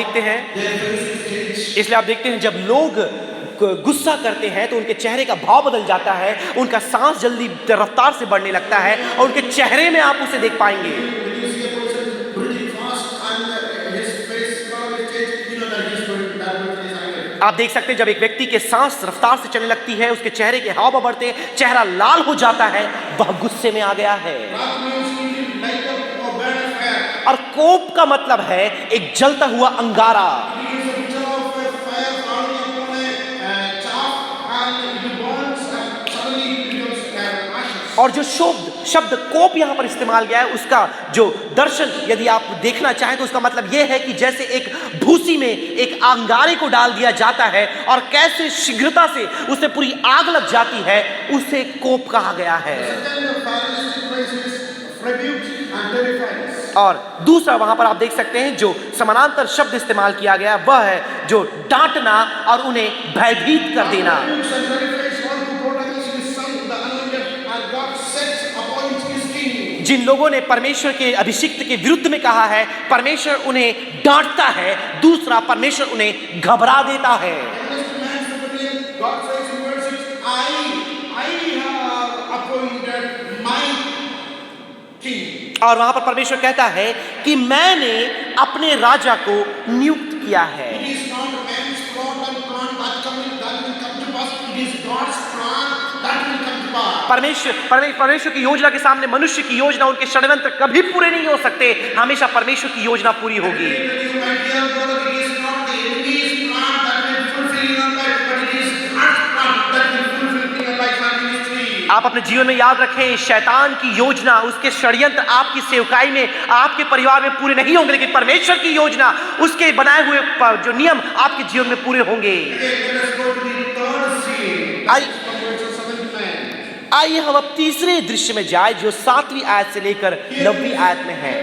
देखते हैं जब लोग गुस्सा करते हैं तो उनके चेहरे का भाव बदल जाता है, उनका सांस जल्दी रफ्तार से बढ़ने लगता है और उनके चेहरे में आप उसे देख पाएंगे। आप देख सकते हैं जब एक व्यक्ति के सांस रफ्तार से चलने लगती है, उसके चेहरे के हाव भाव बढ़ते, चेहरा लाल हो जाता है, वह गुस्से में आ गया है। और कोप का मतलब है एक जलता हुआ अंगारा। और जो शब्द कोप यहाँ पर इस्तेमाल गया है, उसका जो दर्शन यदि आप देखना चाहें तो उसका मतलब यह है कि जैसे एक भूसी में एक अंगारे को डाल दिया जाता है और कैसे शीघ्रता से उसे पूरी आग लग जाती है, उसे कोप कहा गया है। और दूसरा वहां पर आप देख सकते हैं जो समानांतर शब्द इस्तेमाल किया गया वह है जो डांटना और उन्हें भयभीत कर देना। जिन लोगों ने परमेश्वर के अभिषिक्त के विरुद्ध में कहा है, परमेश्वर उन्हें डांटता है, दूसरा परमेश्वर उन्हें घबरा देता है। और वहां पर परमेश्वर कहता है कि मैंने अपने राजा को नियुक्त किया है। परमेश्वर की योजना के सामने मनुष्य की योजना, उनके षड्यंत्र कभी पूरे नहीं हो सकते। हमेशा परमेश्वर की योजना पूरी होगी। आप अपने जीवन में याद रखें, शैतान की योजना, उसके षड्यंत्र आपकी सेवकाई में, आपके परिवार में पूरे नहीं होंगे, लेकिन परमेश्वर की योजना, उसके बनाए हुए जो नियम आपके जीवन में पूरे होंगे। आइए हम अब तीसरे दृश्य में जाए जो 7वीं आयत से लेकर 9वीं आयत में है।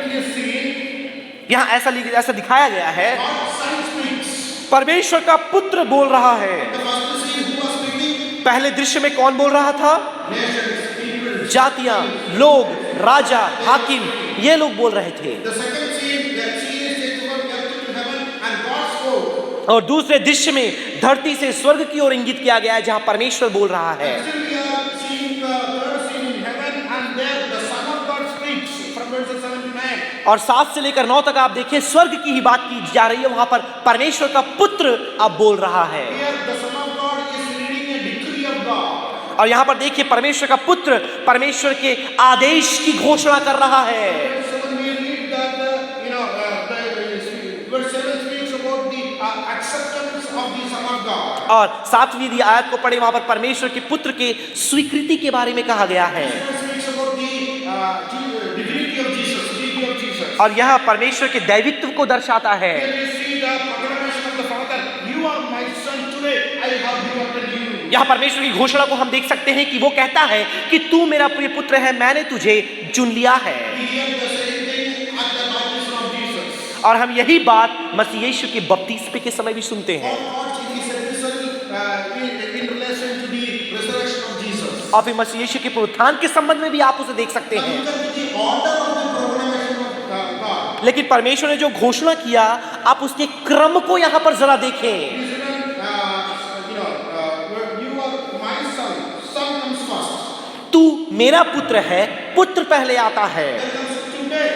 यहाँ ऐसा दिखाया गया है, God's Son speaks. परमेश्वर का पुत्र बोल रहा है। The first scene, who was speaking? पहले दृश्य में कौन बोल रहा था? Nations, people. जातियां, लोग, राजा, हाकिम, ये लोग बोल रहे थे। The second scene, the sea is changed from earth to heaven, and God spoke. और दूसरे दृश्य में धरती से स्वर्ग की ओर इंगित किया गया है, जहां परमेश्वर बोल रहा है। Still we are seeing the third scene in heaven, and there the Son of God speaks from verses 7 to 9. और 7 से लेकर 9 तक आप देखिए, स्वर्ग की ही बात की जा रही है, वहां पर परमेश्वर का पुत्र अब बोल रहा है। Here the Son of God is reading a decree of God. और यहाँ पर देखिए, परमेश्वर का पुत्र परमेश्वर के आदेश की घोषणा कर रहा है। Verse 7 we read that verse 7 speaks about the acceptance of the Son of God. और 7वीं आयत को पढ़े, वहां पर परमेश्वर के पुत्र के स्वीकृति के बारे में कहा गया है। It speaks about the divinity of Jesus, deity of Jesus. और यह परमेश्वर के दैवित्व को दर्शाता है। Here we see the proclamation of the Father, you are my son, today I have begotten you. यहाँ परमेश्वर की घोषणा को हम देख सकते हैं कि वो कहता है कि तू मेरा प्रिय पुत्र है, मैंने तुझे चुन लिया है। We hear the same thing at the baptism of Jesus. और हम यही बात मसीह यीशु के बपतिस्मे के समय भी सुनते हैं। All thoughts in his epistle in relation to the resurrection of Jesus. और फिर मसीह यीशु के पुनरुत्थान के संबंध में भी आप उसे देख सकते हैं। Look at the order of the proclamation of God. लेकिन परमेश्वर ने जो घोषणा किया, आप उसके क्रम को यहाँ पर जरा देखें। You are my son. Son comes first. तू मेरा पुत्र है, पुत्र पहले आता है, Then comes today.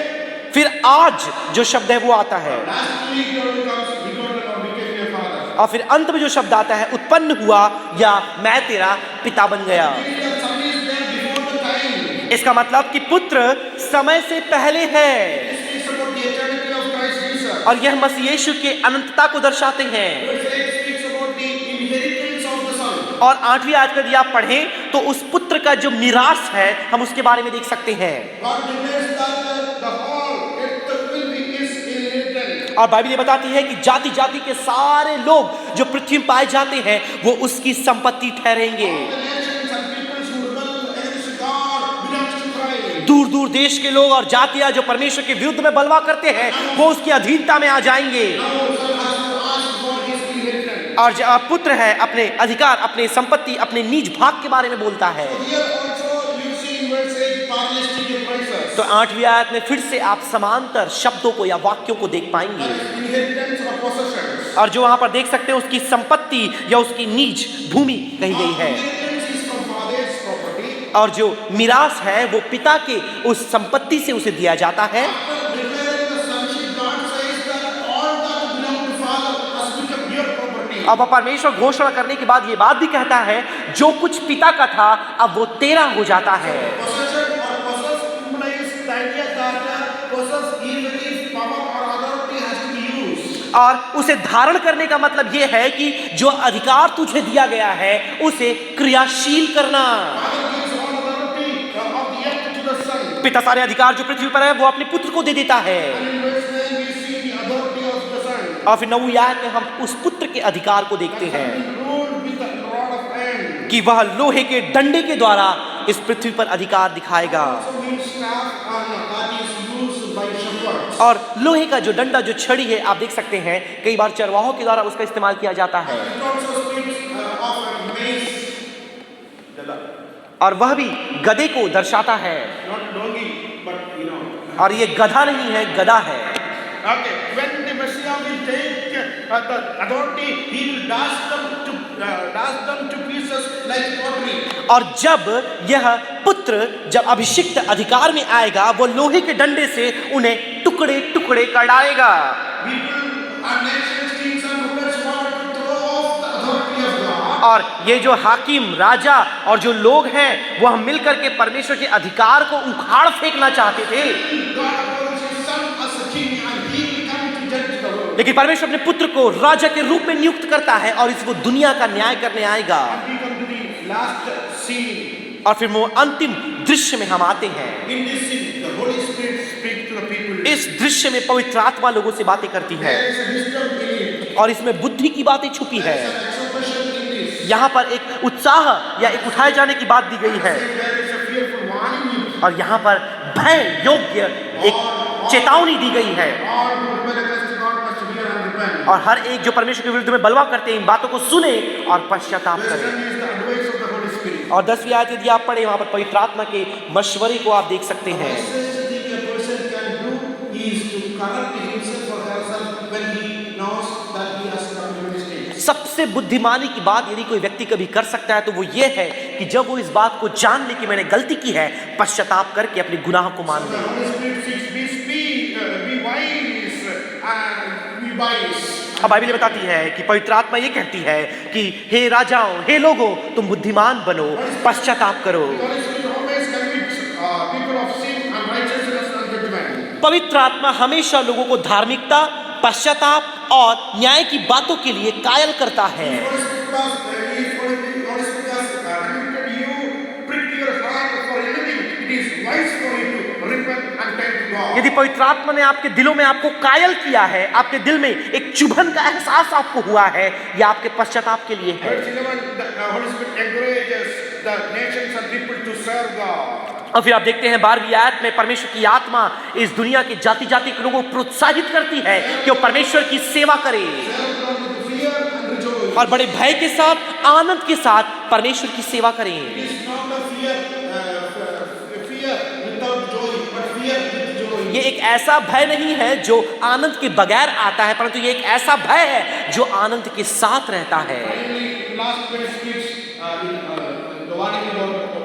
फिर आज जो शब्द है वो आता है, Last week only comes begotten or became your father. और फिर अंत में जो शब्द आता है, उत्पन्न हुआ या मैं तेरा पिता बन गया। Meaning that son is there before the time. इसका मतलब कि पुत्र समय से पहले है। This speaks about the eternity of Christ Jesus. और यह मसीह यीशु के अनंतता को दर्शाते हैं। Verse 8 speaks about the inheritance of the son. और 8वीं आयत यदि आप पढ़ें तो उस पुत्र का जो मिरास है, हम उसके बारे में देख सकते हैं। God declares that the whole earth will be his inheritance. और बाइबल ये बताती है कि जाति जाति के सारे लोग जो पृथ्वी में पाए जाते हैं, वो उसकी संपत्ति ठहरेंगे। All the nations and peoples who rebel against God belongs to Christ. दूर दूर देश के लोग और जातियां जो परमेश्वर के विरुद्ध में बलवा करते हैं, वो उसकी अधीनता में आ जाएंगे। Now son has to ask for his inheritance. और जो पुत्र है, अपने अधिकार, अपने संपत्ति, अपने निज भाग के बारे में बोलता है। Here also you see in verse 8 parallelistic phrases. तो 8वीं आयत में फिर से आप समांतर शब्दों को या वाक्यों को देख पाएंगे। Inheritance or possessions. और जो वहां पर देख सकते हैं, उसकी संपत्ति या उसकी निज भूमि कही गई है। Inheritance is from father's property. और जो मिरास है वो पिता के उस संपत्ति से उसे दिया जाता है। After declaring the sonship, God says that all that belong to father has become your property. अब परमेश्वर घोषणा करने के बाद ये बात भी कहता है, जो कुछ पिता का था अब वो तेरा हो जाता है। Possession or possess implies the idea that possess even if power or authority has to be used. और उसे धारण करने का मतलब ये है कि जो अधिकार तुझे दिया गया है उसे क्रियाशील करना। Father gives all authority of the earth to the son. पिता सारे अधिकार जो पृथ्वी पर है वो अपने पुत्र को दे देता है। And in verse 9 we see the authority of the son. और फिर 9वीं आयत में हम उस पुत्र के अधिकार को देखते हैं Ruled with a rod of iron. कि वह लोहे के डंडे के द्वारा इस पृथ्वी पर अधिकार दिखाएगा। Also means staff that is used by shepherds. और लोहे का जो डंडा, जो छड़ी है, आप देख सकते हैं कई बार चरवाहों के द्वारा उसका इस्तेमाल किया जाता है। It also speaks of a mace. और वह भी गधे को दर्शाता है। Not donkey, but you know. और ये गधा नहीं है, गधा है। Okay, when the Messiah will take the authority, he will dash them to pieces like pottery. और जब यह पुत्र जब अभिषिक्त अधिकार में आएगा, वो लोहे के डंडे से उन्हें टुकड़े टुकड़े कर डालेगा। People are nations, kings and rulers wanted to throw off the authority of God. और ये जो हाकिम, राजा और जो लोग हैं, वो हम मिलकर के परमेश्वर के अधिकार को उखाड़ फेंकना चाहते थे। God appoints his son as a king and he will come to judge the world. लेकिन परमेश्वर अपने पुत्र को राजा के रूप में नियुक्त करता है और इसको दुनिया का न्याय करने आएगा। And we come to the last scene. और फिर वो अंतिम दृश्य में हम आते हैं। In this scene, the Holy Spirit speaks to the people. इस दृश्य में पवित्र आत्मा लोगों से बातें करती है There is a wisdom in it. और इसमें बुद्धि की बातें छुपी है। There is an exaltation in this. यहाँ पर एक उत्साह या एक उठाए जाने की बात दी गई है There is a fearful warning in it. और यहाँ पर भय योग्य एक चेतावनी दी गई है। All who rebel against God must hear and repent. और हर एक जो परमेश्वर के विरुद्ध में बलवा करते हैं, इन बातों को सुने और पश्चाताप Verse करें। 10 is the advice of the Holy Spirit. और 10वीं आयत यदि आप पढ़े, वहां पर पवित्र आत्मा के मशवरे को आप देख सकते हैं। The wisest thing a person can do is to correct himself or herself when he knows that he has committed mistakes. सबसे बुद्धिमानी की बात यदि कोई व्यक्ति कभी कर सकता है तो वो ये है कि जब वो इस बात को जान ले कि मैंने गलती की है, पश्चाताप करके अपने गुनाह को मान The ले। Holy Spirit says, be wise and be wise. अब बाइबल बताती है कि पवित्र आत्मा ये कहती है कि हे राजाओं, हे लोगों, तुम बुद्धिमान बनो, पश्चाताप करो। The Holy Spirit always convicts people of sin and righteousness and judgment. पवित्र आत्मा हमेशा लोगों को धार्मिकता, पश्चाताप और न्याय की बातों के लिए कायल करता है। Holy Spirit has convicted you, pricked your heart for anything. It is wise for you to repent and turn to God. यदि पवित्र आत्मा ने आपके दिलों में आपको कायल किया है, आपके दिल में एक चुभन का एहसास आपको हुआ है, यह आपके पश्चाताप के लिए है। Verse 11, the Holy Spirit encourages the nations and people to serve God. और फिर आप देखते हैं 12वीं आयत में परमेश्वर की आत्मा इस दुनिया के जाति जाति के लोगों को प्रोत्साहित करती है कि वो परमेश्वर की सेवा करें Serve God with fear and rejoice. और बड़े भय के साथ, आनंद के साथ परमेश्वर की सेवा करें। It is not a fear without joy, but fear with joy. ये एक ऐसा भय नहीं है जो आनंद के बगैर आता है, परंतु ये एक ऐसा भय है जो आनंद के साथ रहता है। Finally, last verse gives the warning of the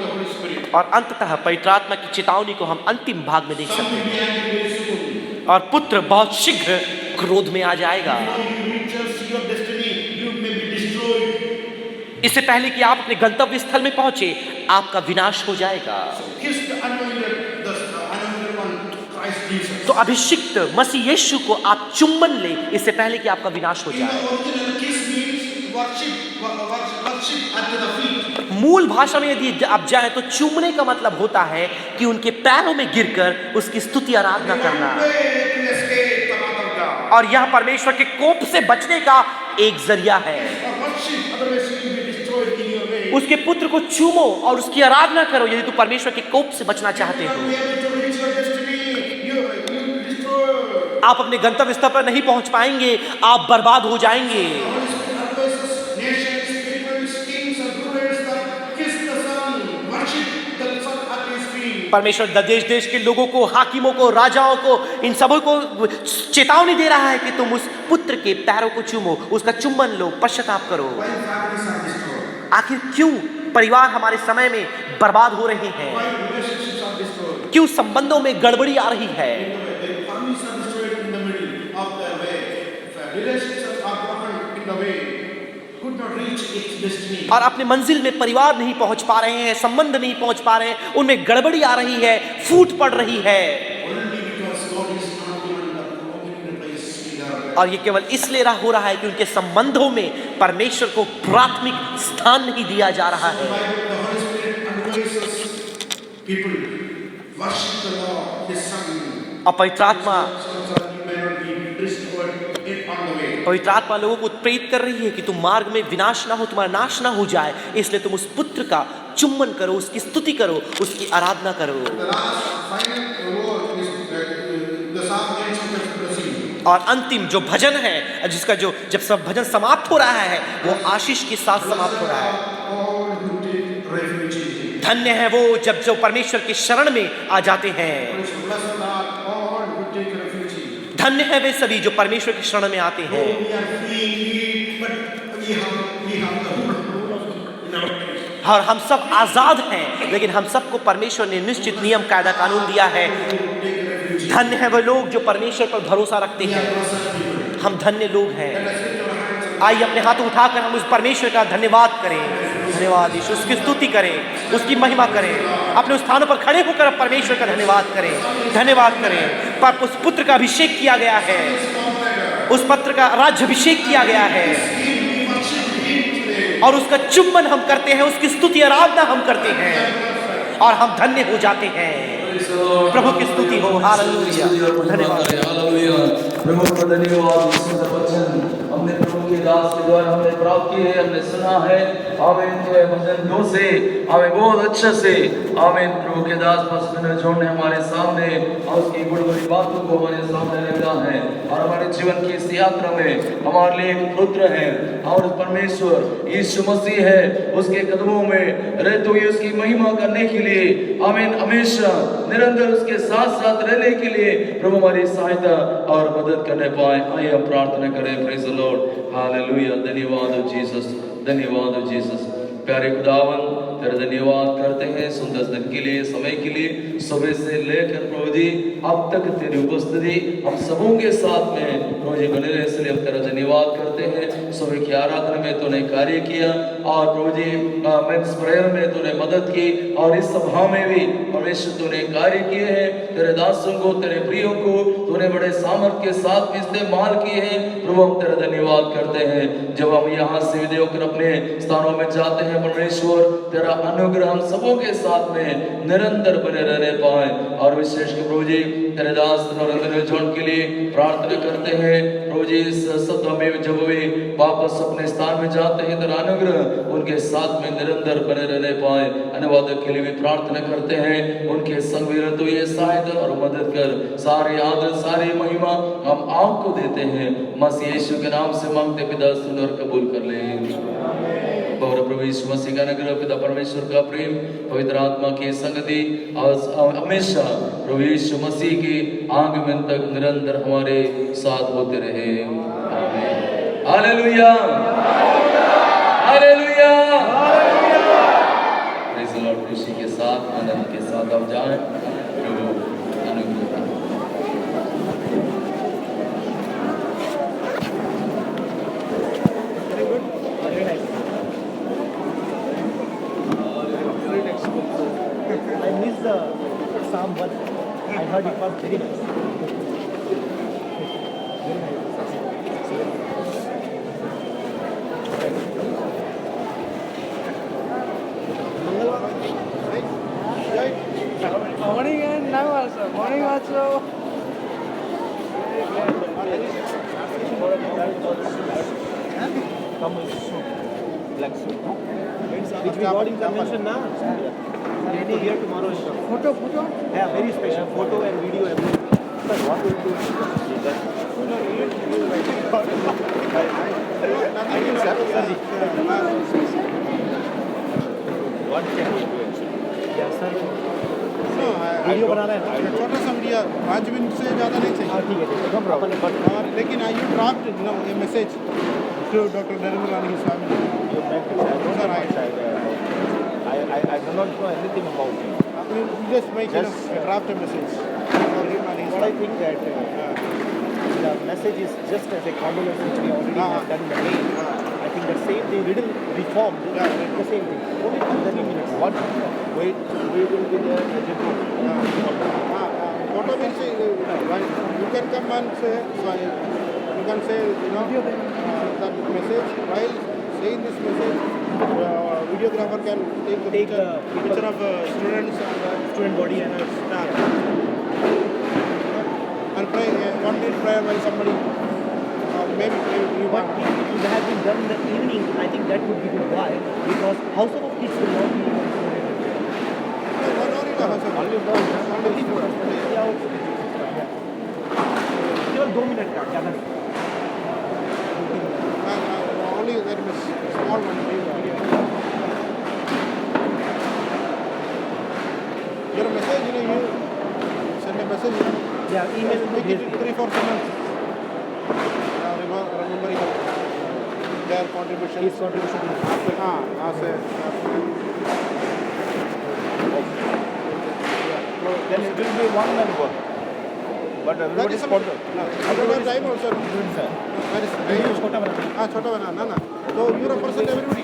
Holy Spirit. और अंततः पवित्र आत्मा की चेतावनी को हम अंतिम भाग में देख Some सकते will हैं। be angry very soon. और पुत्र बहुत शीघ्र क्रोध में आ जाएगा। Before you reach your destiny, you may be destroyed. इससे पहले कि आप अपने गंतव्य स्थल में पहुंचे, आपका विनाश हो जाएगा। Kiss the anointed one, Christ Jesus. तो अभिषिक्त मसीह यीशु को आप चुम्बन ले, इससे पहले कि आपका विनाश हो In जाए। the original, kiss means worship at the feet. मूल भाषा में यदि आप जाएं तो चूमने का मतलब होता है कि उनके पैरों में गिरकर उसकी स्तुति आराधना करना। Way to escape the wrath of God. और यह परमेश्वर के कोप से बचने का एक जरिया है। Or worship, otherwise you will be destroyed in your way. उसके पुत्र को चूमो और उसकी आराधना करो यदि तू परमेश्वर के कोप से बचना चाहते You हो। will be able to reach your destiny. You will be destroyed. आप अपने गंतव्य स्थल पर नहीं पहुंच पाएंगे, आप बर्बाद हो जाएंगे। Holy Spirit advises nations, peoples, kings and rulers that kiss the Son, worship the Son at His feet. परमेश्वर देश देश के लोगों को, हाकिमों को, राजाओं को, इन सबों को चेतावनी दे रहा है कि तुम उस पुत्र के पैरों को चूमो, उसका चुम्बन लो, पश्चाताप करो। Why families are destroyed? आखिर क्यों परिवार हमारे समय में बर्बाद हो रहे हैं? Why relationships are destroyed? क्यों संबंधों में गड़बड़ी आ रही है? The families are destroyed in the middle of the way. Relationships are broken in the way. Could not reach its destiny. और अपने मंजिल में परिवार नहीं पहुंच पा रहे हैं, संबंध नहीं पहुंच पा रहे हैं, उनमें गड़बड़ी आ रही है, फूट पड़ rही है। Only because God is not given the prominent place in our life. और ये केवल इसलिए हो रहा है कि उनके संबंधों में परमेश्वर को प्राथमिक स्थान नहीं दिया जा रहा है। Bible, the Holy Spirit advises people worship the Lord, His Son. और पवित्र आत्मा So that you may not be destroyed on the way. पवित्र आत्मा लोगों को उत्प्रेरित कर रही है कि तुम मार्ग में विनाश ना हो, तुम्हारा नाश ना हो जाए, इसलिए तुम उस पुत्र का चुम्बन करो, उसकी स्तुति करो, उसकी आराधना करो। The last final word is the psalm ends with a blessing. और अंतिम जो भजन है, जिसका जो जब सब भजन समाप्त हो रहा है, वो आशीष के साथ समाप्त हो रहा है। All who take refuge in Him. धन्य है वो जब जो परमेश्वर की शरण में आ जाते हैं। Bless the Lord, all who take refuge in Him. धन्य है वे सभी जो परमेश्वर की शरण में आते हैं। We are free, but we have the rule of in our place. और हम सब आजाद हैं, लेकिन हम सबको परमेश्वर ने निश्चित नियम कायदा कानून दिया है। धन्य है वो लोग जो परमेश्वर पर भरोसा रखते हैं। हम धन्य लोग हैं। आइए अपने हाथ उठाकर हम उस परमेश्वर का धन्यवाद करें। धन्यवाद यीशु, उसकी स्तुति करें, उसकी महिमा करें। अपने उस स्थानों पर खड़े होकर अब परमेश्वर का धन्यवाद करें, धन्यवाद करें। पर उस पुत्र का अभिषेक किया गया है, उस पुत्र का राज्याभिषेक किया गया है और उसका चुम्बन हम करते हैं, उसकी स्तुति आराधना हम करते हैं और हम धन्य हो जाते हैं। प्रभु की स्तुति हो। हालेलुया, धन्यवाद। हालेलुया। प्रभु का धन्यवाद। हमने प्रभु के दास के द्वारा हमने प्राप्त की है, हमने सुना है। आमीन। तो ये भजन 2 से हमें बहुत अच्छा से आमीन प्रभु के दास पास्टर जॉन ने हमारे सामने और उसकी बड़ी बड़ी बातों को हमारे सामने रखा है और हमारे जीवन की इस यात्रा में हमारे लिए एक पुत्र है और परमेश्वर यीशु मसीह है, उसके कदमों में रहते हुए उसकी महिमा करने के लिए आमीन हमेशा निरंतर उसके साथ साथ रहने के लिए प्रभु हमारी सहायता और मदद करने पाए। आइए हम प्रार्थना करें। Praise the Lord. हालेलुया। धन्यवाद जीसस, धन्यवाद जीसस। प्यारे खुदावन तेरा धन्यवाद करते हैं सुंदर दिन के लिए, समय के लिए, सुबह से लेकर प्रभु जी अब तक तेरी उपस्थिति हम सबों के साथ में प्रभु जी बने रहे, इसलिए हम तेरा धन्यवाद करते हैं। सुबह की आराधना में तूने कार्य किया और प्रभु जी मेंस प्रेयर में तूने मदद की और इस सभा में भी परमेश्वर तूने कार्य किए हैं। तेरे दासों को, तेरे प्रियों को तूने बड़े सामर्थ के साथ इस्तेमाल किए हैं। प्रभु हम तेरा धन्यवाद करते हैं। जब हम यहाँ से विदा होकर अपने स्थानों में जाते हैं परमेश्वर तेरा अनुग्रह हम सबों के साथ में निरंतर बने रहने पाए और विशेष कर प्रभु जी तेरे दास नरेंद्र जॉन के लिए प्रार्थना करते हैं। प्रभु जी इस सप्ताह में जब वे वापस अपने स्थान में जाते हैं तेरा अनुग्रह उनके साथ में निरंतर बने रहने पाए। अनुवादक के लिए भी प्रार्थना करते हैं, उनके संग भी रहते हुए सहायता और मदद कर। सारे आदर सारी महिमा हम आपको देते हैं। मसीह यीशु के नाम से मांगते पिता सुन और कबूल कर ले। और प्रभु यीशु मसीह का अनुग्रह, पिता परमेश्वर का प्रेम, पवित्र आत्मा की संगति और हमेशा प्रभु यीशु मसीह की आगमन तक निरंतर हमारे साथ होते रहे। आमीन। Hallelujah, hallelujah. Praise the Lord. खुशी के साथ आनंद के साथ अब जाएं। प्रभु अनुग्रह I missed the Psalm 1. I heard it was very nice. Very nice. Morning and now also. Morning also. Come with suit. Black suit. Which we got in convention now. Ready here tomorrow. Photo. Yeah, very special. Photo and video everything. Sir, what will do? What can we do? Yeah, sir. Video बनाना है ना? छोटा सा video 5 minute से ज़्यादा नहीं चाहिए। हाँ ठीक है, no problem. और लेकिन I you draft a message to doctor Narendra and his family. You make it. Sir, I do not know anything about him. You just make a draft a message for him and his What I family. think that the message is just as a condolence which we already have done in the mail. I think the same thing, little reformed, the same thing. Only 30 minutes. What? Wait, we will be there as a group. Photo means you can come and say, you can say, that message. While saying this message, videographer can take the picture of students and Student body and staff. And pray, 1 minute prayer by somebody. Maybe you But want. if it would have been done in the evening, I think that would be good. Why? Because house of kids will not be Only केवल 2 minute का ज़्यादा नहीं. only that is small one video. Your message, you send a message. Yeah, email Make it 3-4 sentences. Remembering their contribution. his contribution. Then it will be one man work. But That everybody is is important. Otherwise, time also. That is very छोटा बनाना. छोटा बना ना ना. So you represent everybody.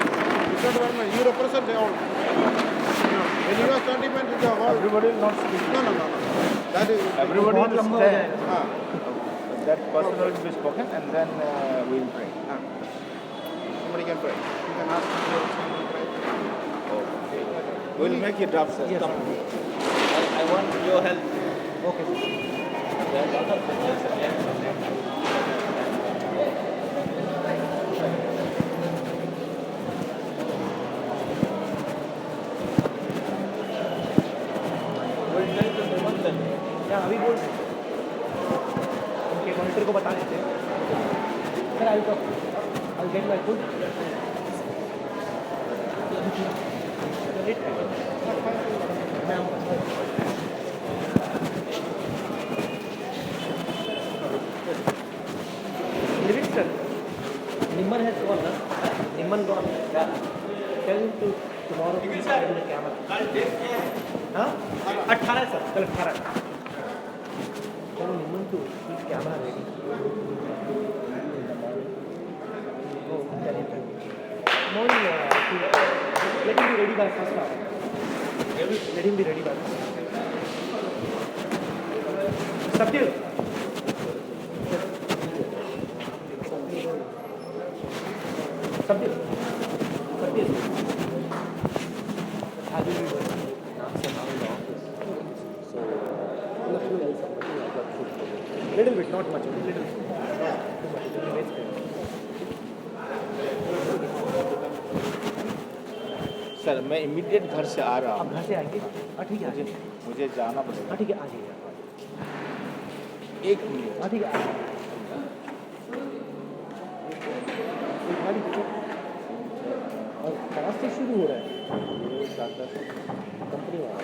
It's not one man. You represent all. When you are 30 men, you are all. everybody will not speak. No. That is Everybody बहुत will लंबा हो stand. जाएगा. That person will be spoken and then we will pray. Somebody can pray. You can ask somebody to pray. We will make it up, sir. Yes. Come. I want your help. Okay. There are a lot of things. क्या अभी बोल रहे हैं उनके monitor को बता देते हैं sir I get my food Livingston, Nimman has gone, huh? Nimman gone. Yeah. Tell him to tomorrow please send the camera. हाँ? 18 सर, कल 18. Tell Nimman to keep camera ready. Oh, tell him to. Morning, let him be ready by first hour. Let him be ready by first hour. Subdue. Subdue. Subdue. How do you work? Now in the office. So, nothing else. Nothing else but food. Little bit, not much. Little bit. Not too much. It will be wasted. Sir मैं immediate घर से आ रहा आप हूँ, घर से आएंगे? ठीक है, आ जाइए. मुझे जाना पड़ेगा। हाँ, ठीक है, आ जाइए. एक मिनट। हाँ, ठीक है, आ जाइए. एक गाड़ी पीछे. और कहाँ से शुरू हो रहा है? कंपनी वाला.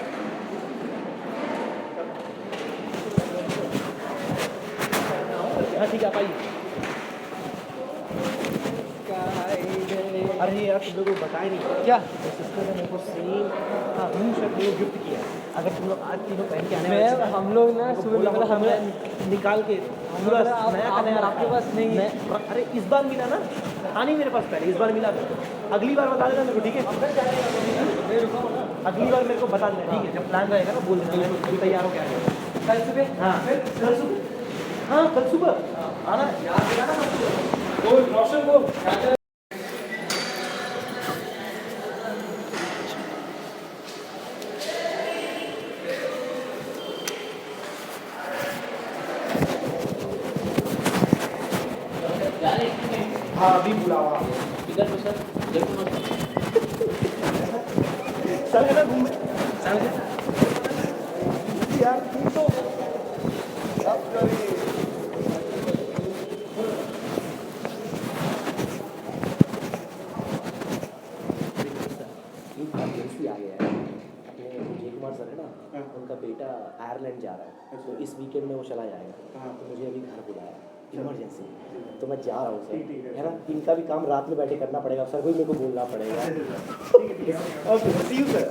हाँ, ठीक है, आप आइए. अरे यार तुम लोगों को बताया नहीं क्या तो सिस्टर ने मेरे को सेम ब्लू शर्ट मेरे को गिफ्ट किया है अगर तुम लोग आज तीनों पहन के आने वाले थे, हम लोग ना मेरे को सुबह बोला मतलब होता, हमें मैं निकाल के पूरा नया का नया आपके पास नहीं है। अरे इस बार मिला ना था नहीं मेरे पास पहले इस बार मिला अगली बार बता देना मेरे को ठीक है अगली बार मेरे को बता देना ठीक है जब प्लान रहेगा ना बोल देना मैं अभी तैयार हो गया कल सुबह हाँ कल सुबह हाँ कल सुबह आना याद दिलाना मत वो रोशन को हाँ अभी बुलावा इधर तो सर चल ना घूमने यार तुम तो इमरजेंसी आ गया है अपने विजय कुमार सर है ना उनका बेटा आयरलैंड जा रहा है तो इस वीकेंड में वो चला जाएगा तो मुझे अभी घर बुलाया इमरजेंसी तो मैं जा रहा हूँ सर है ना इनका भी काम रात में बैठे करना पड़ेगा सर को मेरे को बोलना पड़ेगा okay see you sir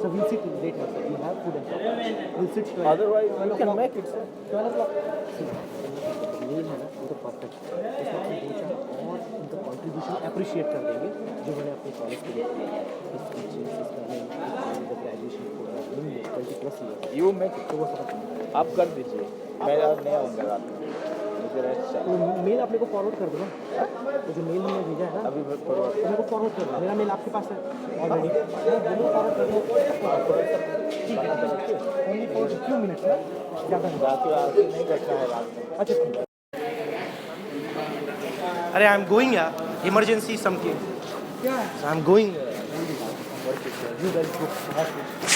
So we'll sit later. Sir. We have food and stuff. We'll sit. Otherwise, you can make it, sir. 12 o'clock. See, mail है ना उनका परफेक्ट इसमें हम दो चार और उनका कंट्रीब्यूशन अप्रिशिएट कर देंगे जो मैंने अपने कॉलेज के लिए किया है इस teaching system graduation program 20+ year You make it. तो वो सब आप कर दीजिए, मैं आज नहीं आऊँगा रात में, मुझे रेस्ट तो चाहिए। मेल अपने को फॉरवर्ड कर दो ना तो जो मेल हमने भेजा है ना अभी फॉरवर्ड तो मेरे को फॉरवर्ड कर दो मेरा मेल आपके पास है ऑलरेडी दोनों फॉरवर्ड कर दो ठीक है ओनली फॉर फ्यू मिनट्स ना ज़्यादा नहीं रात को नहीं करना है रात में। अच्छा ठीक है अरे आई एम गोइंग यार emergency something I am going You guys go hospital.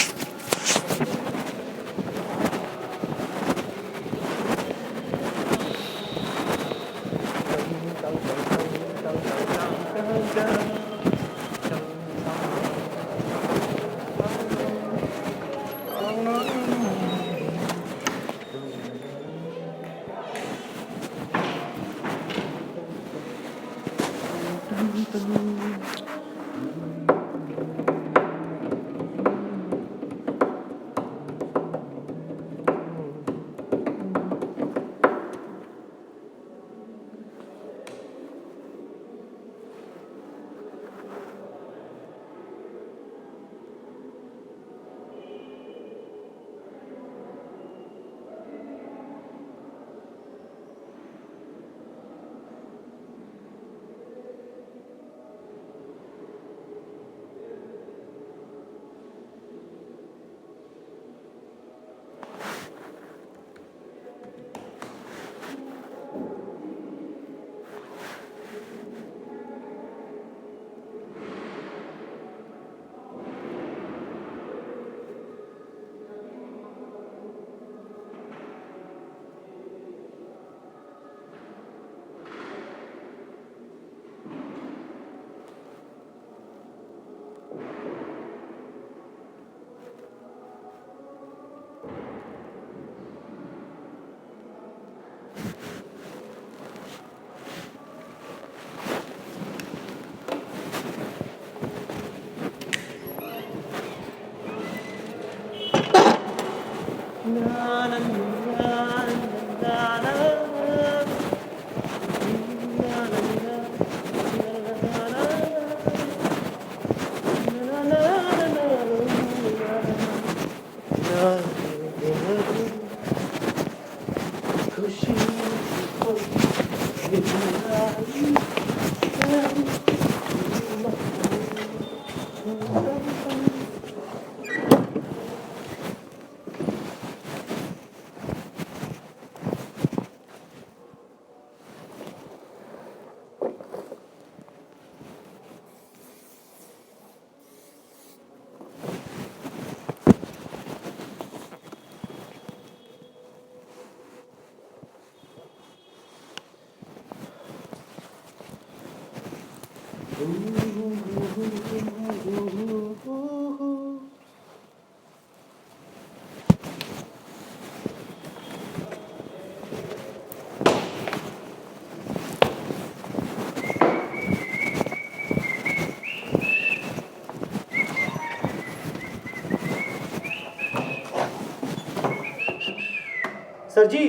Sir ji,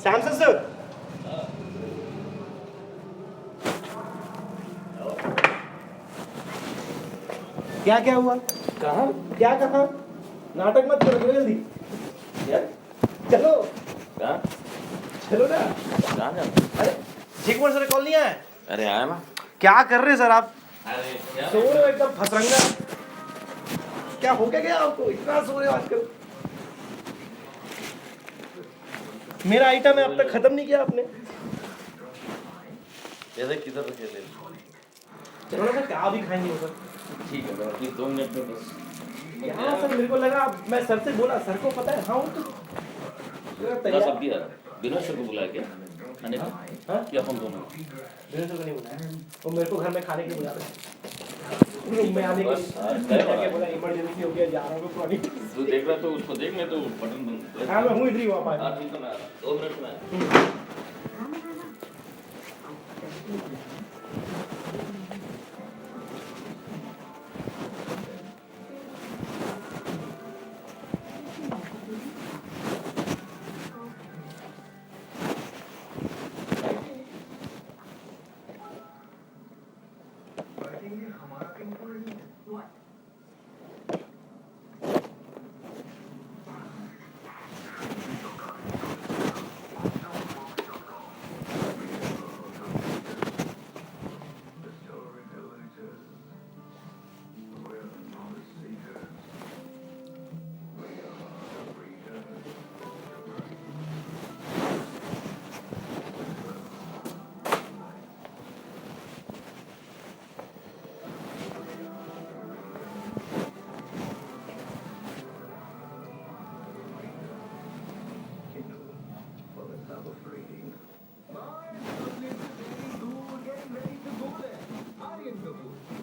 Samson sir, क्या क्या हुआ? कहाँ? क्या कहा? नाटक मत करो जल्दी। क्या? चलो कहाँ? चलो ना। कहाँ जाना? अरे जिगमोहन सर कॉल नहीं आया? अरे आया ना। क्या कर रहे हैं सर आप? अरे क्या? सो रहे हो एकदम फसरंगा। क्या हो गया आपको? इतना सो रहे हो आजकल। मेरा आइटम है अब तक खत्म नहीं किया आपने। कैसे किधर रखे ले? चलो ना सर, क्या भी खाएंगे सर? ठीक है बस, ये 2 मिनट में बस। यहाँ सर मेरे को लगा, मैं सर से बोला, सर को पता है। हाँ वो तो दस अब दिया बिना सर को बुलाया क्या? खाने को? हाँ? या अपन दोनों? मेरे को नहीं बुलाया, वो मेरे को घर में खाने के लिए बुला रहे हैं। रूम में आने के बस, हाँ, लिए तय बात। बोला इमरजेंसी हो गया, जा रहा हूँ पुरानी। तू देख रहा तो उसको देख, मैं तो बटन बंद। हाँ मैं हूँ इधर ही वहाँ पर। हाँ ठीक है, मैं 2 मिनट में। My lovely city, who are getting ready to go there. Aryan Kapoor.